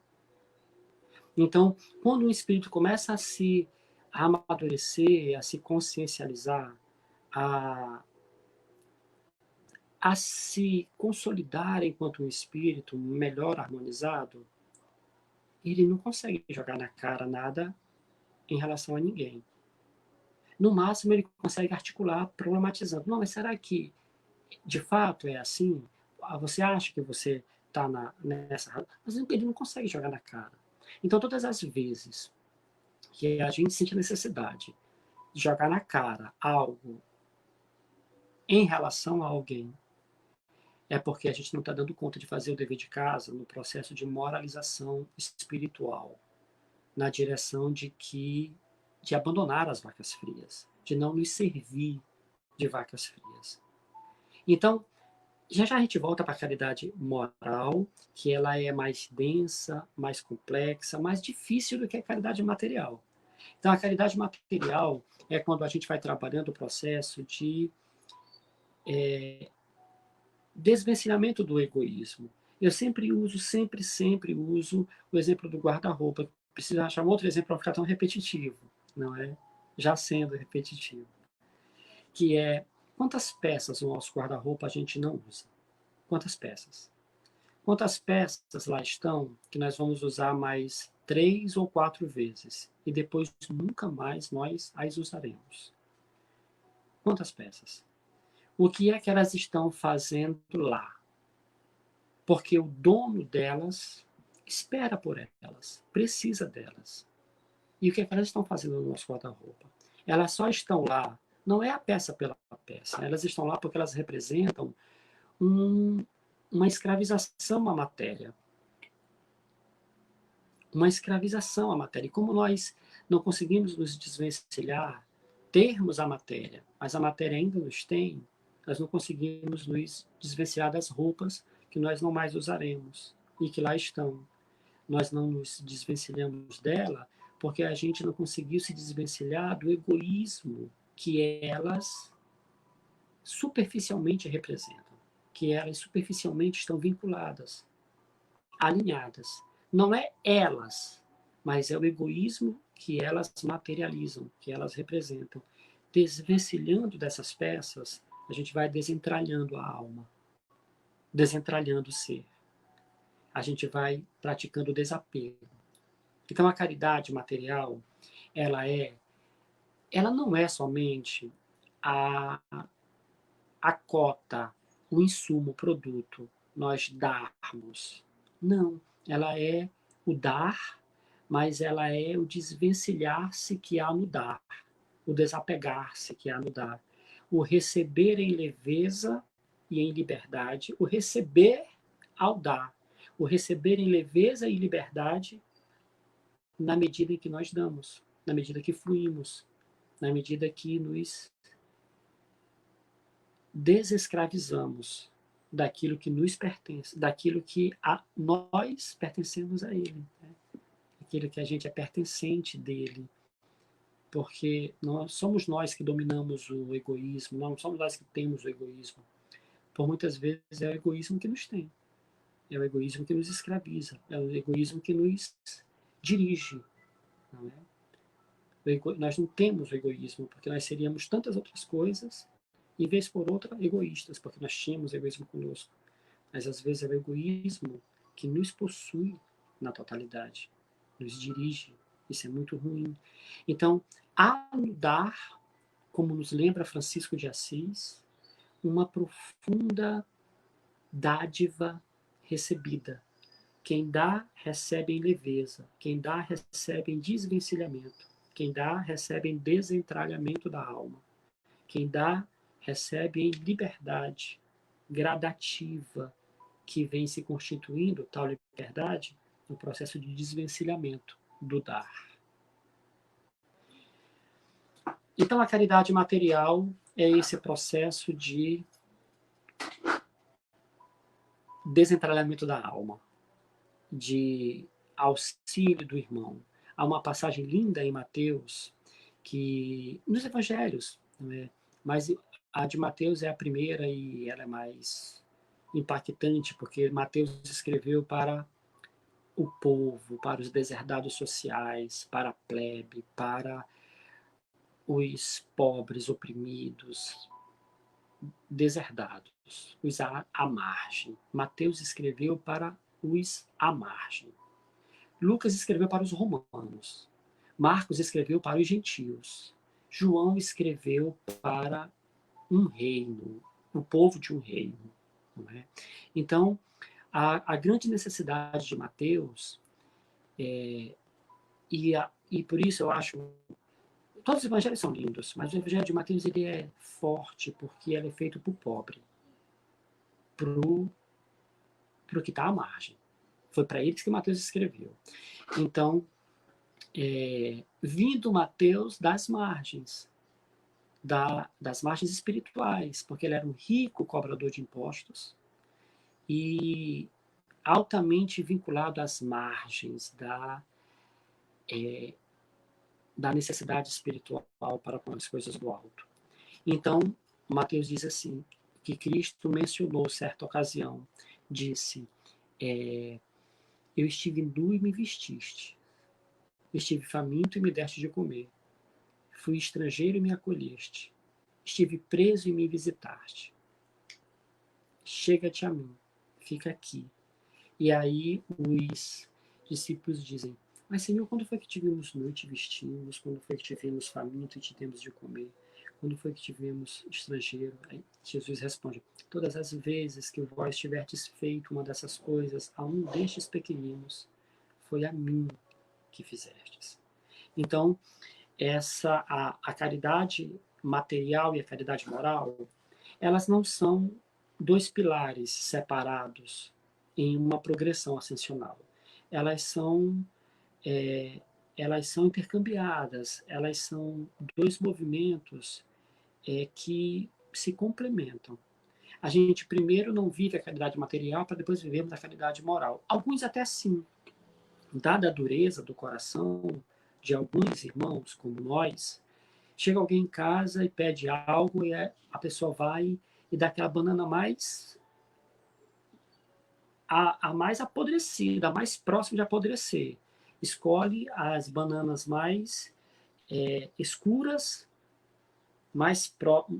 S3: Então, quando um espírito começa a se amadurecer, a se consciencializar, a se consolidar enquanto um espírito melhor harmonizado, ele não consegue jogar na cara nada em relação a ninguém. No máximo, ele consegue articular problematizando. Não, mas será que de fato é assim? Você acha que você está nessa... Mas ele não consegue jogar na cara. Então, todas as vezes que a gente sente a necessidade de jogar na cara algo em relação a alguém, é porque a gente não está dando conta de fazer o dever de casa no processo de moralização espiritual, na direção de abandonar as vacas frias, de não nos servir de vacas frias. Então, já a gente volta para a caridade moral, que ela é mais densa, mais complexa, mais difícil do que a caridade material. Então, a caridade material é quando a gente vai trabalhando o processo de desvencilhamento do egoísmo. Eu sempre uso o exemplo do guarda-roupa. Preciso achar um outro exemplo para ficar tão repetitivo, não é? Já sendo repetitivo. Que é, quantas peças no nosso guarda-roupa a gente não usa? Quantas peças? Quantas peças lá estão que nós vamos usar mais 3 ou 4 vezes e depois nunca mais nós as usaremos? Quantas peças? O que é que elas estão fazendo lá? Porque o dono delas espera por elas, precisa delas. E o que é que elas estão fazendo no nosso guarda-roupa? Elas só estão lá, não é a peça pela peça, elas estão lá porque elas representam uma escravização à matéria. Uma escravização à matéria. E como nós não conseguimos nos desvencilhar, termos a matéria, mas a matéria ainda nos tem, nós não conseguimos nos desvencilhar das roupas que nós não mais usaremos e que lá estão. Nós não nos desvencilhamos dela porque a gente não conseguiu se desvencilhar do egoísmo que elas superficialmente representam, que elas superficialmente estão vinculadas, alinhadas. Não é elas, mas é o egoísmo que elas materializam, que elas representam. Desvencilhando dessas peças, a gente vai desentralhando a alma, desentralhando o ser. A gente vai praticando o desapego. Então, a caridade material, ela não é somente a cota, o insumo, o produto, nós darmos. Não, ela é o dar, mas ela é o desvencilhar-se que há no dar, o desapegar-se que há no dar, o receber em leveza e em liberdade, o receber ao dar, o receber em leveza e liberdade na medida em que nós damos, na medida que fluímos, na medida que nos desescravizamos daquilo que nos pertence, daquilo que nós pertencemos a ele. Né? aquilo que a gente é pertencente dele, porque somos nós que dominamos o egoísmo, não somos nós que temos o egoísmo. Por muitas vezes é o egoísmo que nos tem, é o egoísmo que nos escraviza, é o egoísmo que nos dirige. Não é? Nós não temos o egoísmo, porque nós seríamos tantas outras coisas, e vez por outra, egoístas, porque nós tínhamos egoísmo conosco. Mas às vezes é o egoísmo que nos possui na totalidade, nos dirige. Isso é muito ruim. Então, há no dar, como nos lembra Francisco de Assis, uma profunda dádiva recebida. Quem dá, recebe em leveza. Quem dá, recebe em desvencilhamento. Quem dá, recebe em desentralhamento da alma. Quem dá, recebe em liberdade gradativa, que vem se constituindo, tal liberdade, no processo de desvencilhamento do dar. Então, a caridade material é esse processo de desentralhamento da alma, de auxílio do irmão. Há uma passagem linda em Mateus, que nos evangelhos, né? Mas a de Mateus é a primeira e ela é mais impactante, porque Mateus escreveu para o povo, para os deserdados sociais, para a plebe, para os pobres, oprimidos, deserdados, os à margem. Mateus escreveu para os à margem. Lucas escreveu para os romanos. Marcos escreveu para os gentios. João escreveu para um reino, o povo de um reino. Não é? Então, a grande necessidade de Mateus, e por isso eu acho, todos os evangelhos são lindos, mas o evangelho de Mateus ele é forte porque ele é feito para o pobre, para o que está à margem. Foi para eles que Mateus escreveu. Então, vindo Mateus das margens, das margens espirituais, porque ele era um rico cobrador de impostos e altamente vinculado às margens da necessidade espiritual para com as coisas do alto. Então, Mateus diz assim, que Cristo mencionou certa ocasião, disse, eu estive nu e me vestiste, estive faminto e me deste de comer, fui estrangeiro e me acolheste, estive preso e me visitaste. Chega-te a mim, fica aqui. E aí os discípulos dizem, mas Senhor, quando foi que tivemos nu e te vestimos? Quando foi que tivemos faminto e te demos de comer? Quando foi que tivemos estrangeiro? Aí Jesus responde, todas as vezes que vós tiverdes feito uma dessas coisas a um destes pequeninos, foi a mim que fizestes. Então, a caridade material e a caridade moral, elas não são dois pilares separados em uma progressão ascensional. Elas são intercambiadas, elas são dois movimentos que se complementam. A gente primeiro não vive a caridade material para depois vivermos a caridade moral. Alguns até sim. Dada a dureza do coração de alguns irmãos, como nós, chega alguém em casa e pede algo e a pessoa vai e dá aquela banana mais a mais apodrecida, a mais próxima de apodrecer. Escolhe as bananas mais escuras,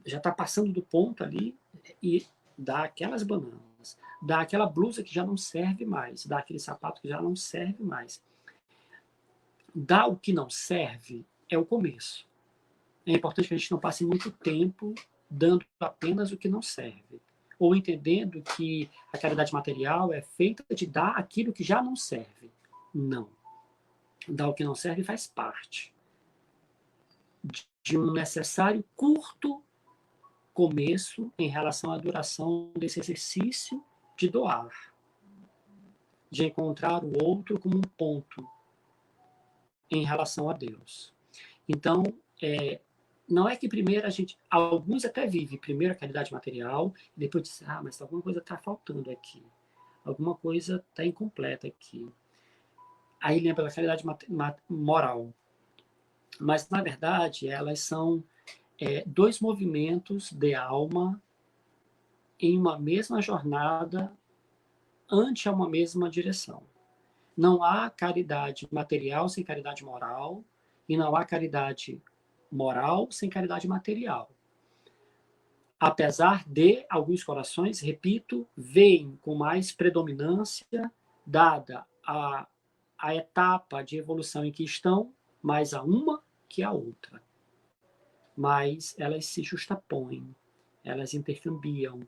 S3: já está passando do ponto ali, e dá aquelas bananas. Dá aquela blusa que já não serve mais, dá aquele sapato que já não serve mais. Dar o que não serve é o começo. É importante que a gente não passe muito tempo dando apenas o que não serve. Ou entendendo que a caridade material é feita de dar aquilo que já não serve. Não. Dar o que não serve faz parte de um necessário curto começo em relação à duração desse exercício de doar, de encontrar o outro como um ponto em relação a Deus. Então, não é que primeiro alguns até vivem primeiro a caridade material, e depois dizem, mas alguma coisa está faltando aqui, alguma coisa está incompleta aqui. aí lembra da caridade moral. Mas, na verdade, elas são dois movimentos de alma em uma mesma jornada ante uma mesma direção. Não há caridade material sem caridade moral, e não há caridade moral sem caridade material. Apesar de alguns corações, repito, veem com mais predominância, dada a etapa de evolução em que estão, mais a uma que a outra. Mas elas se justapõem, elas intercambiam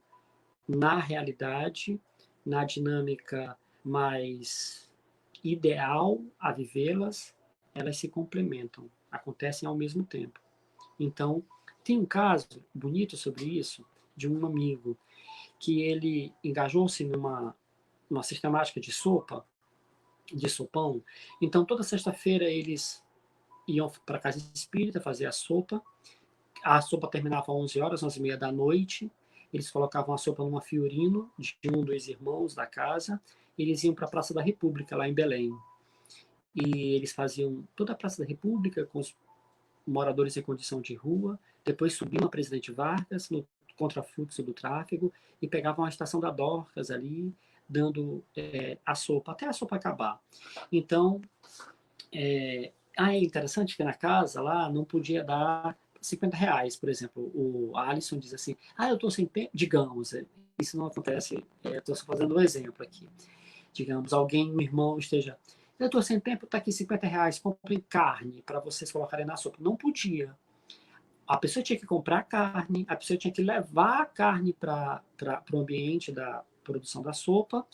S3: na realidade, na dinâmica mais ideal a vivê-las, elas se complementam, acontecem ao mesmo tempo. Então, tem um caso bonito sobre isso, de um amigo, que ele engajou-se numa sistemática de sopa, de sopão. Então, toda sexta-feira eles iam para a casa espírita fazer a sopa terminava às 11 horas, 11h30 da noite, eles colocavam a sopa numa Fiorino de um dos irmãos da casa, e eles iam para a Praça da República, lá em Belém. E eles faziam toda a Praça da República com os moradores em condição de rua, depois subiam a Presidente Vargas, no contrafluxo do tráfego, e pegavam a estação da Dorcas ali, dando a sopa, até a sopa acabar. Então, é interessante que na casa lá não podia dar R$50, por exemplo. O Alisson diz assim, eu estou sem tempo, digamos, isso não acontece, estou só fazendo um exemplo aqui. Digamos, um irmão esteja, eu estou sem tempo, está aqui R$50, comprem carne para vocês colocarem na sopa. Não podia. A pessoa tinha que comprar carne, a pessoa tinha que levar a carne para o ambiente da produção da sopa,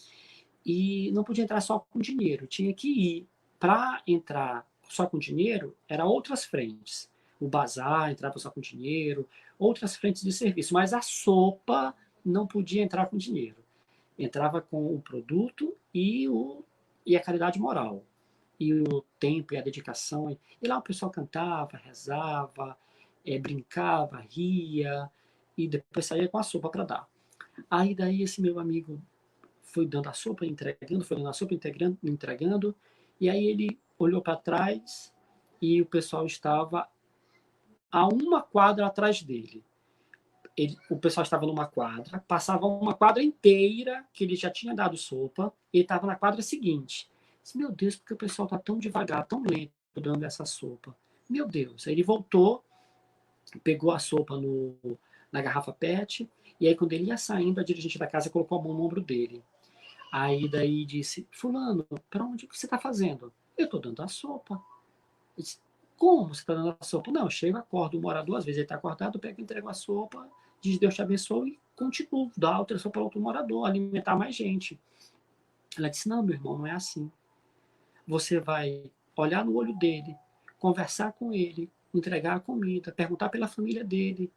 S3: e não podia entrar só com dinheiro, tinha que ir. Para entrar só com dinheiro, eram outras frentes. O bazar entrava só com dinheiro, outras frentes de serviço, mas a sopa não podia entrar com dinheiro. Entrava com o produto e a caridade moral, e o tempo e a dedicação. E lá o pessoal cantava, rezava, brincava, ria, e depois saía com a sopa para dar. Aí daí esse meu amigo foi dando a sopa, entregando, e aí ele olhou para trás e o pessoal estava a uma quadra atrás dele. O pessoal estava numa quadra, passava uma quadra inteira que ele já tinha dado sopa, e ele estava na quadra seguinte. Disse, meu Deus, porque o pessoal está tão devagar, tão lento dando essa sopa. Meu Deus. Aí ele voltou, pegou a sopa na garrafa PET, e aí quando ele ia saindo, a dirigente da casa colocou a mão no ombro dele. Aí daí disse, fulano, para onde você está fazendo? Eu estou dando a sopa. Eu disse, como você está dando a sopa? Não, eu chego, acordo, uma hora, 2 vezes, ele está acordado, eu pego, entrego a sopa, diz Deus te abençoe e continuo, dá outra sopa para outro morador, alimentar mais gente. Ela disse, não, meu irmão, não é assim. Você vai olhar no olho dele, conversar com ele, entregar a comida, perguntar pela família dele.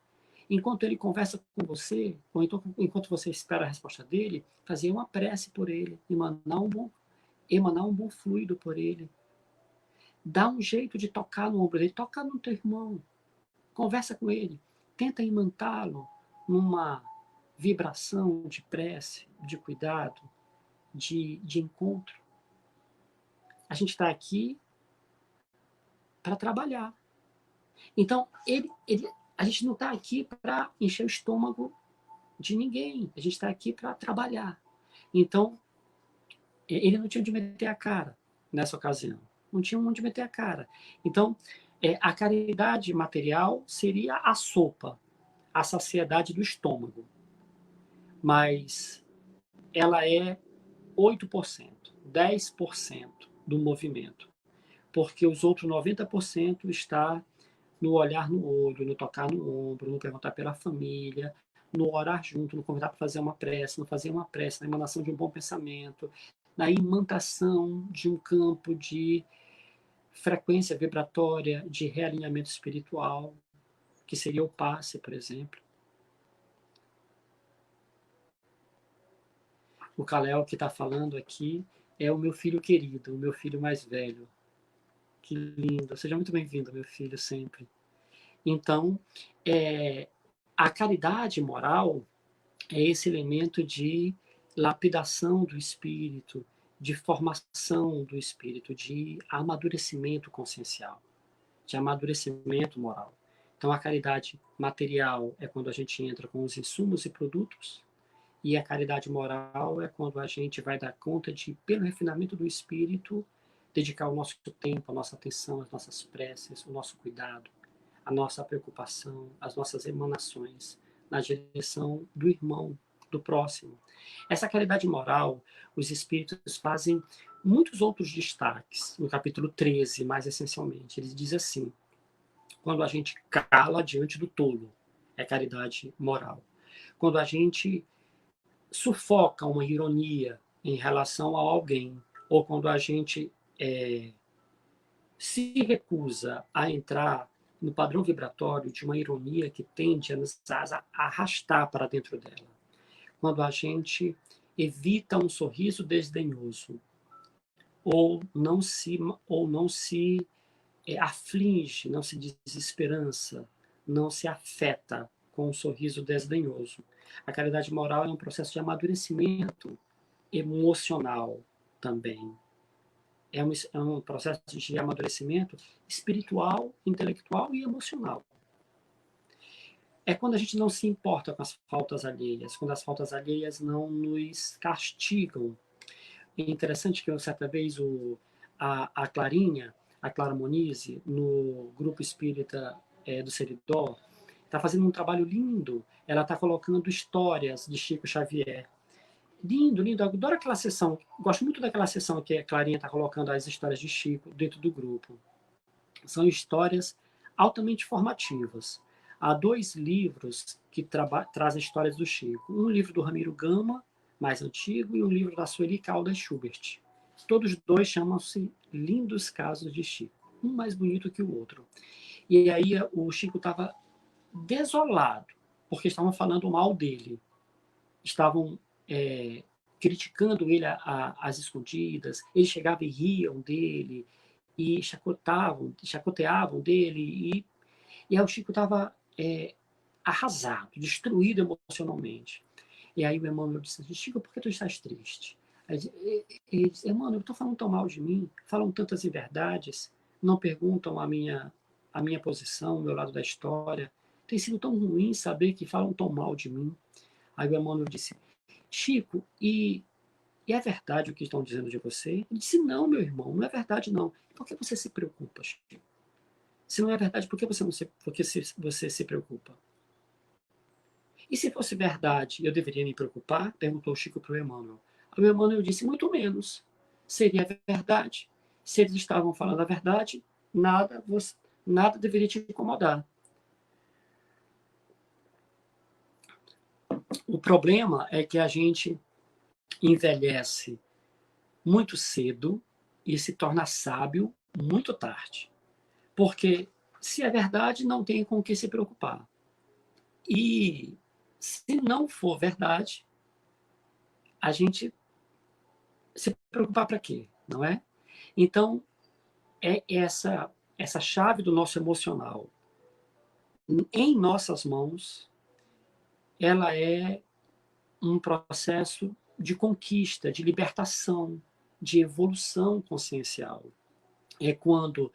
S3: Enquanto ele conversa com você, ou então enquanto você espera a resposta dele, fazer uma prece por ele, emanar um bom fluido por ele. Dá um jeito de tocar no ombro dele, toca no teu irmão, conversa com ele, tenta imantá-lo numa vibração de prece, de cuidado, de encontro. A gente está aqui para trabalhar. Então, a gente não está aqui para encher o estômago de ninguém. A gente está aqui para trabalhar. Então, ele não tinha onde meter a cara nessa ocasião. Não tinha onde meter a cara. Então, a caridade material seria a sopa, a saciedade do estômago. Mas ela é 8%, 10% do movimento. Porque os outros 90% está no olhar no olho, no tocar no ombro, no perguntar pela família, no orar junto, no convidar para fazer uma prece, no fazer uma prece, na emanação de um bom pensamento, na imantação de um campo de frequência vibratória, de realinhamento espiritual, que seria o passe, por exemplo. O Kalel que está falando aqui é o meu filho querido, o meu filho mais velho. Que lindo. Seja muito bem-vindo, meu filho, sempre. Então, a caridade moral é esse elemento de lapidação do espírito, de formação do espírito, de amadurecimento consciencial, de amadurecimento moral. Então, a caridade material é quando a gente entra com os insumos e produtos, e a caridade moral é quando a gente vai dar conta de, pelo refinamento do espírito, dedicar o nosso tempo, a nossa atenção, as nossas preces, o nosso cuidado, a nossa preocupação, as nossas emanações na direção do irmão, do próximo. Essa caridade moral, os espíritos fazem muitos outros destaques. No capítulo 13, mais essencialmente, ele diz assim: quando a gente cala diante do tolo, é caridade moral. Quando a gente sufoca uma ironia em relação a alguém, ou quando a gente se recusa a entrar no padrão vibratório de uma ironia que tende a nos arrastar para dentro dela. Quando a gente evita um sorriso desdenhoso, ou não se aflige, não se desesperança, não se afeta com um sorriso desdenhoso. A caridade moral é um processo de amadurecimento emocional também. É um processo de amadurecimento espiritual, intelectual e emocional. É quando a gente não se importa com as faltas alheias, quando as faltas alheias não nos castigam. É interessante que certa vez a Clarinha, a Clara Monize, no grupo espírita do Seridó, está fazendo um trabalho lindo. Ela está colocando histórias de Chico Xavier. Lindo, lindo. Eu adoro aquela sessão. Gosto muito daquela sessão que a Clarinha está colocando as histórias de Chico dentro do grupo. São histórias altamente formativas. Há 2 livros que trazem histórias do Chico. Um livro do Ramiro Gama, mais antigo, e um livro da Sueli Caldas Schubert. Todos 2 chamam-se Lindos Casos de Chico. Um mais bonito que o outro. E aí o Chico estava desolado, porque estavam falando mal dele. Estavam criticando ele às escondidas. Eles chegavam e riam dele, e chacoteavam dele, e aí o Chico estava arrasado, destruído emocionalmente. E aí o Emmanuel disse: Chico, por que tu estás triste? Aí ele disse: Emmanuel, eu estou falando tão mal de mim, falam tantas inverdades, não perguntam a minha posição, o meu lado da história. Tem sido tão ruim saber que falam tão mal de mim. Aí o Emmanuel disse: Chico, e é verdade o que estão dizendo de você? Ele disse: não, meu irmão, não é verdade não. Por que você se preocupa, Chico? Se não é verdade, por que você se preocupa? E se fosse verdade, eu deveria me preocupar? Perguntou o Chico para o Emmanuel. O Emmanuel disse: muito menos. Seria verdade. Se eles estavam falando a verdade, nada deveria te incomodar. O problema é que a gente envelhece muito cedo e se torna sábio muito tarde. Porque se é verdade, não tem com o que se preocupar. E se não for verdade, a gente se preocupar para quê? Não é? Então, é essa chave do nosso emocional em nossas mãos, ela é um processo de conquista, de libertação, de evolução consciencial. É quando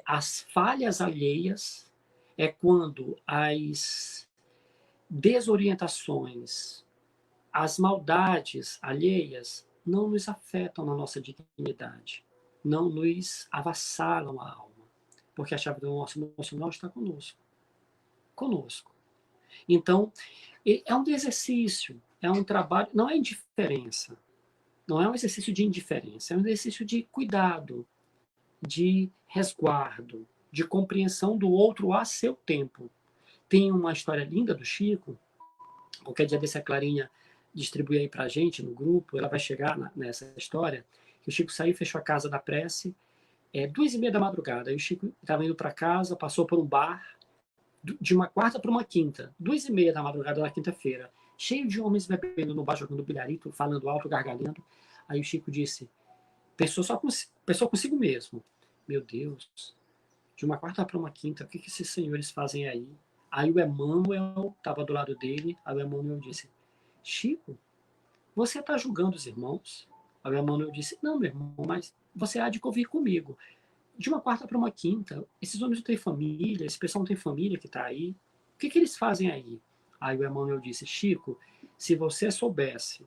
S3: as falhas alheias, é quando as desorientações, as maldades alheias não nos afetam na nossa dignidade, não nos avassalam a alma, porque a chave do nosso emocional está conosco. Conosco. Então, é um exercício, é um trabalho, não é indiferença, não é um exercício de indiferença, é um exercício de cuidado, de resguardo, de compreensão do outro a seu tempo. Tem uma história linda do Chico, qualquer dia desse a Clarinha distribui aí pra gente no grupo, ela vai chegar nessa história, que o Chico saiu e fechou a casa da prece, 2h30 da madrugada, aí o Chico estava indo para casa, passou por um bar, de uma quarta para uma quinta, 2h30 da madrugada da quinta-feira, cheio de homens bebendo no bar, jogando bilharito, falando alto, gargalhando. Aí o Chico disse, pensou consigo mesmo, meu Deus, de uma quarta para uma quinta, o que esses senhores fazem aí? Aí o Emmanuel estava do lado dele, aí o Emmanuel disse, Chico, você está julgando os irmãos? Aí o Emmanuel disse, não, meu irmão, mas você há de convir comigo. De uma quarta para uma quinta, esses homens não têm família, esse pessoal não tem família que está aí. O que eles fazem aí? Aí o Emmanuel disse, Chico, se você soubesse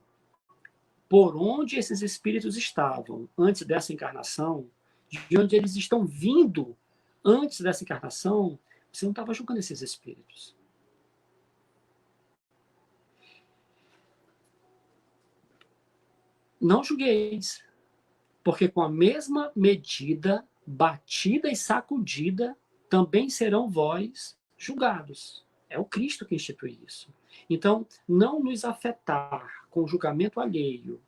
S3: por onde esses espíritos estavam antes dessa encarnação, de onde eles estão vindo antes dessa encarnação, você não estava julgando esses espíritos. Não julgueis, porque com a mesma medida, batida e sacudida, também serão vós julgados. É o Cristo que institui isso. Então, não nos afetar com o julgamento alheio,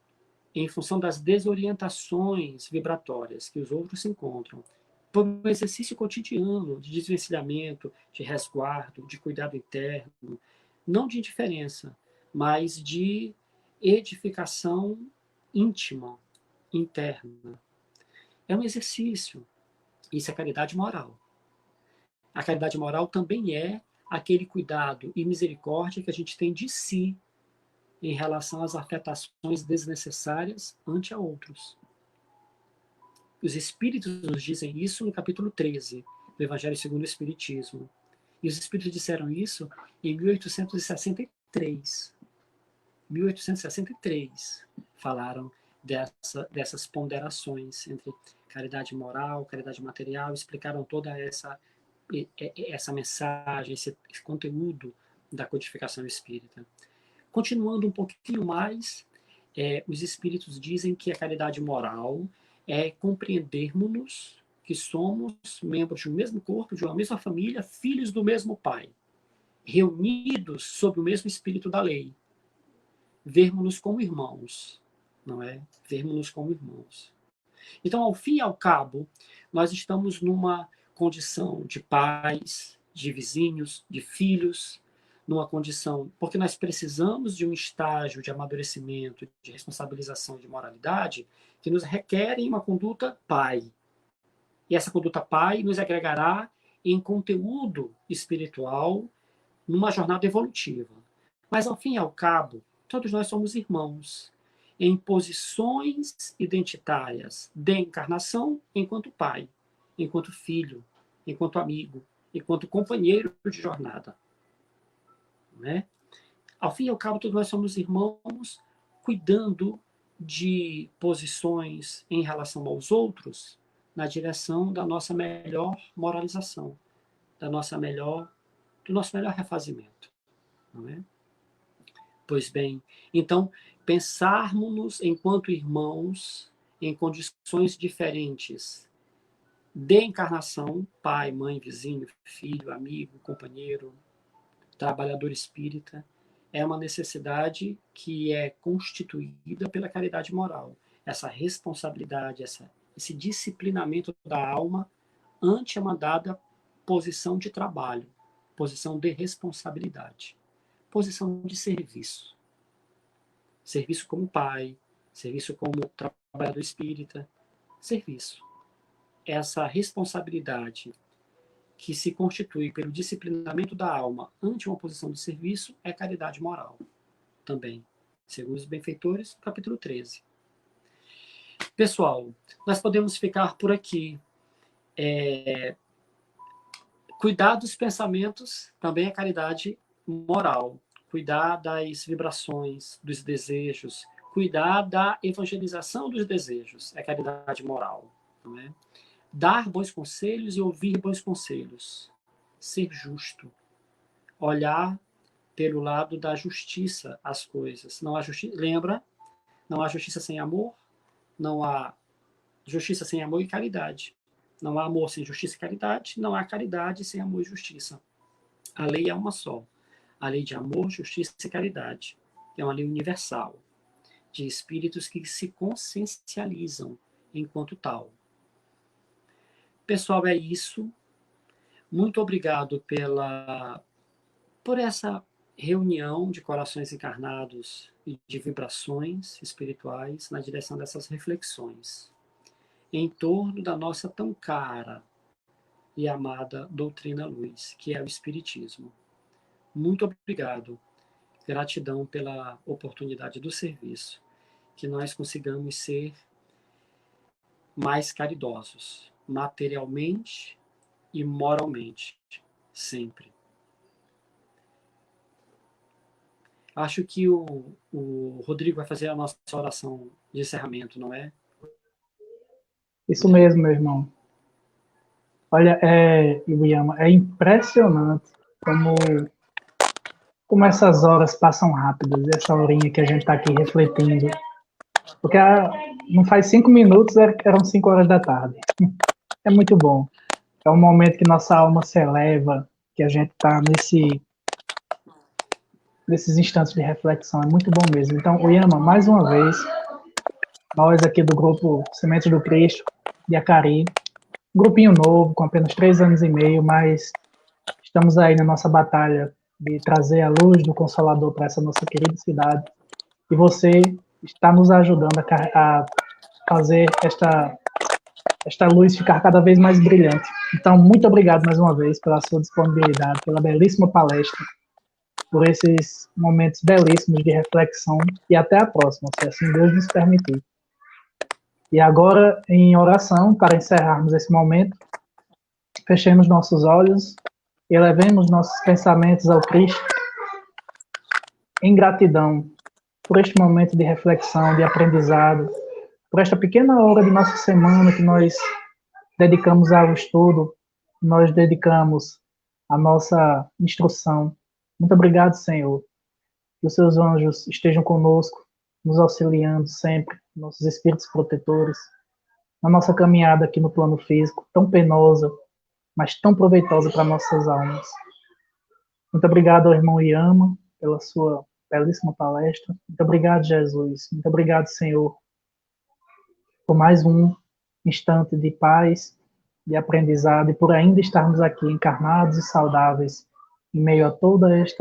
S3: em função das desorientações vibratórias que os outros se encontram, por um exercício cotidiano de desvencilhamento, de resguardo, de cuidado interno, não de indiferença, mas de edificação íntima, interna. É um exercício. Isso é caridade moral. A caridade moral também é aquele cuidado e misericórdia que a gente tem de si em relação às afetações desnecessárias ante a outros. Os Espíritos nos dizem isso no capítulo 13 do Evangelho segundo o Espiritismo. E os Espíritos disseram isso em 1863. 1863 falaram dessas ponderações entre caridade moral, caridade material, explicaram toda essa mensagem, esse conteúdo da codificação espírita. Continuando um pouquinho mais, os espíritos dizem que a caridade moral é compreendermos-nos que somos membros de um mesmo corpo, de uma mesma família, filhos do mesmo Pai, reunidos sob o mesmo espírito da lei. Vermos-nos como irmãos, não é? Vermos-nos como irmãos. Então, ao fim e ao cabo, nós estamos numa condição de pais, de vizinhos, de filhos, numa condição, porque nós precisamos de um estágio de amadurecimento, de responsabilização e de moralidade que nos requerem uma conduta pai. E essa conduta pai nos agregará em conteúdo espiritual numa jornada evolutiva. Mas, ao fim e ao cabo, todos nós somos irmãos, em posições identitárias de encarnação enquanto pai, enquanto filho, enquanto amigo, enquanto companheiro de jornada. Né? Ao fim e ao cabo, todos nós somos irmãos, cuidando de posições em relação aos outros na direção da nossa melhor moralização, do nosso melhor refazimento. Não é? Pois bem, então, pensarmos-nos enquanto irmãos em condições diferentes de encarnação, pai, mãe, vizinho, filho, amigo, companheiro, trabalhador espírita, é uma necessidade que é constituída pela caridade moral. Essa responsabilidade, esse disciplinamento da alma ante a mandada posição de trabalho, posição de responsabilidade, posição de serviço. Serviço como pai, serviço como trabalhador espírita, serviço. Essa responsabilidade que se constitui pelo disciplinamento da alma ante uma posição de serviço é caridade moral, também, segundo os benfeitores, capítulo 13. Pessoal, nós podemos ficar por aqui. Cuidar dos pensamentos também é caridade moral. Cuidar das vibrações, dos desejos, cuidar da evangelização dos desejos é caridade moral. Não é? Dar bons conselhos e ouvir bons conselhos. Ser justo. Olhar pelo lado da justiça as coisas. Não há justiça, lembra? Não há justiça sem amor, não há justiça sem amor e caridade. Não há amor sem justiça e caridade, não há caridade sem amor e justiça. A lei é uma só. A lei de amor, justiça e caridade. É uma lei universal, de espíritos que se consciencializam enquanto tal. Pessoal, é isso. Muito obrigado por essa reunião de corações encarnados e de vibrações espirituais na direção dessas reflexões em torno da nossa tão cara e amada doutrina luz, que é o Espiritismo. Muito obrigado. Gratidão pela oportunidade do serviço. que nós consigamos ser mais caridosos, materialmente e moralmente, sempre. Acho que o Rodrigo vai fazer a nossa oração de encerramento, não é?
S1: Isso mesmo, meu irmão. Olha, William, é impressionante como essas horas passam rápidas, essa horinha que a gente está aqui refletindo. Porque não faz 5 minutos, eram 5 horas da tarde. É muito bom. É um momento que nossa alma se eleva, que a gente está nesses instantes de reflexão. É muito bom mesmo. Então, Uyama, mais uma vez, nós aqui do grupo Sementes do Cristo, de Acari, um grupinho novo, com apenas 3 anos e meio, mas estamos aí na nossa batalha de trazer a luz do Consolador para essa nossa querida cidade. E você está nos ajudando a fazer esta luz ficar cada vez mais brilhante. Então, muito obrigado mais uma vez pela sua disponibilidade, pela belíssima palestra, por esses momentos belíssimos de reflexão, e até a próxima, se assim Deus nos permitir. E agora, em oração, para encerrarmos esse momento, fechemos nossos olhos e elevemos nossos pensamentos ao Cristo em gratidão por este momento de reflexão, de aprendizado, por esta pequena hora de nossa semana que nós dedicamos ao estudo, nós dedicamos à nossa instrução. Muito obrigado, Senhor. Que os seus anjos estejam conosco, nos auxiliando sempre, nossos espíritos protetores, na nossa caminhada aqui no plano físico, tão penosa, mas tão proveitosa para nossas almas. Muito obrigado ao irmão Iama pela sua belíssima palestra. Muito obrigado, Jesus. Muito obrigado, Senhor, por mais um instante de paz, de aprendizado, e por ainda estarmos aqui encarnados e saudáveis em meio a toda este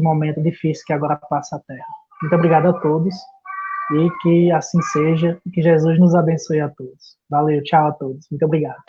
S1: momento difícil que agora passa a Terra. Muito obrigado a todos, e que assim seja, e que Jesus nos abençoe a todos. Valeu, tchau a todos. Muito obrigado.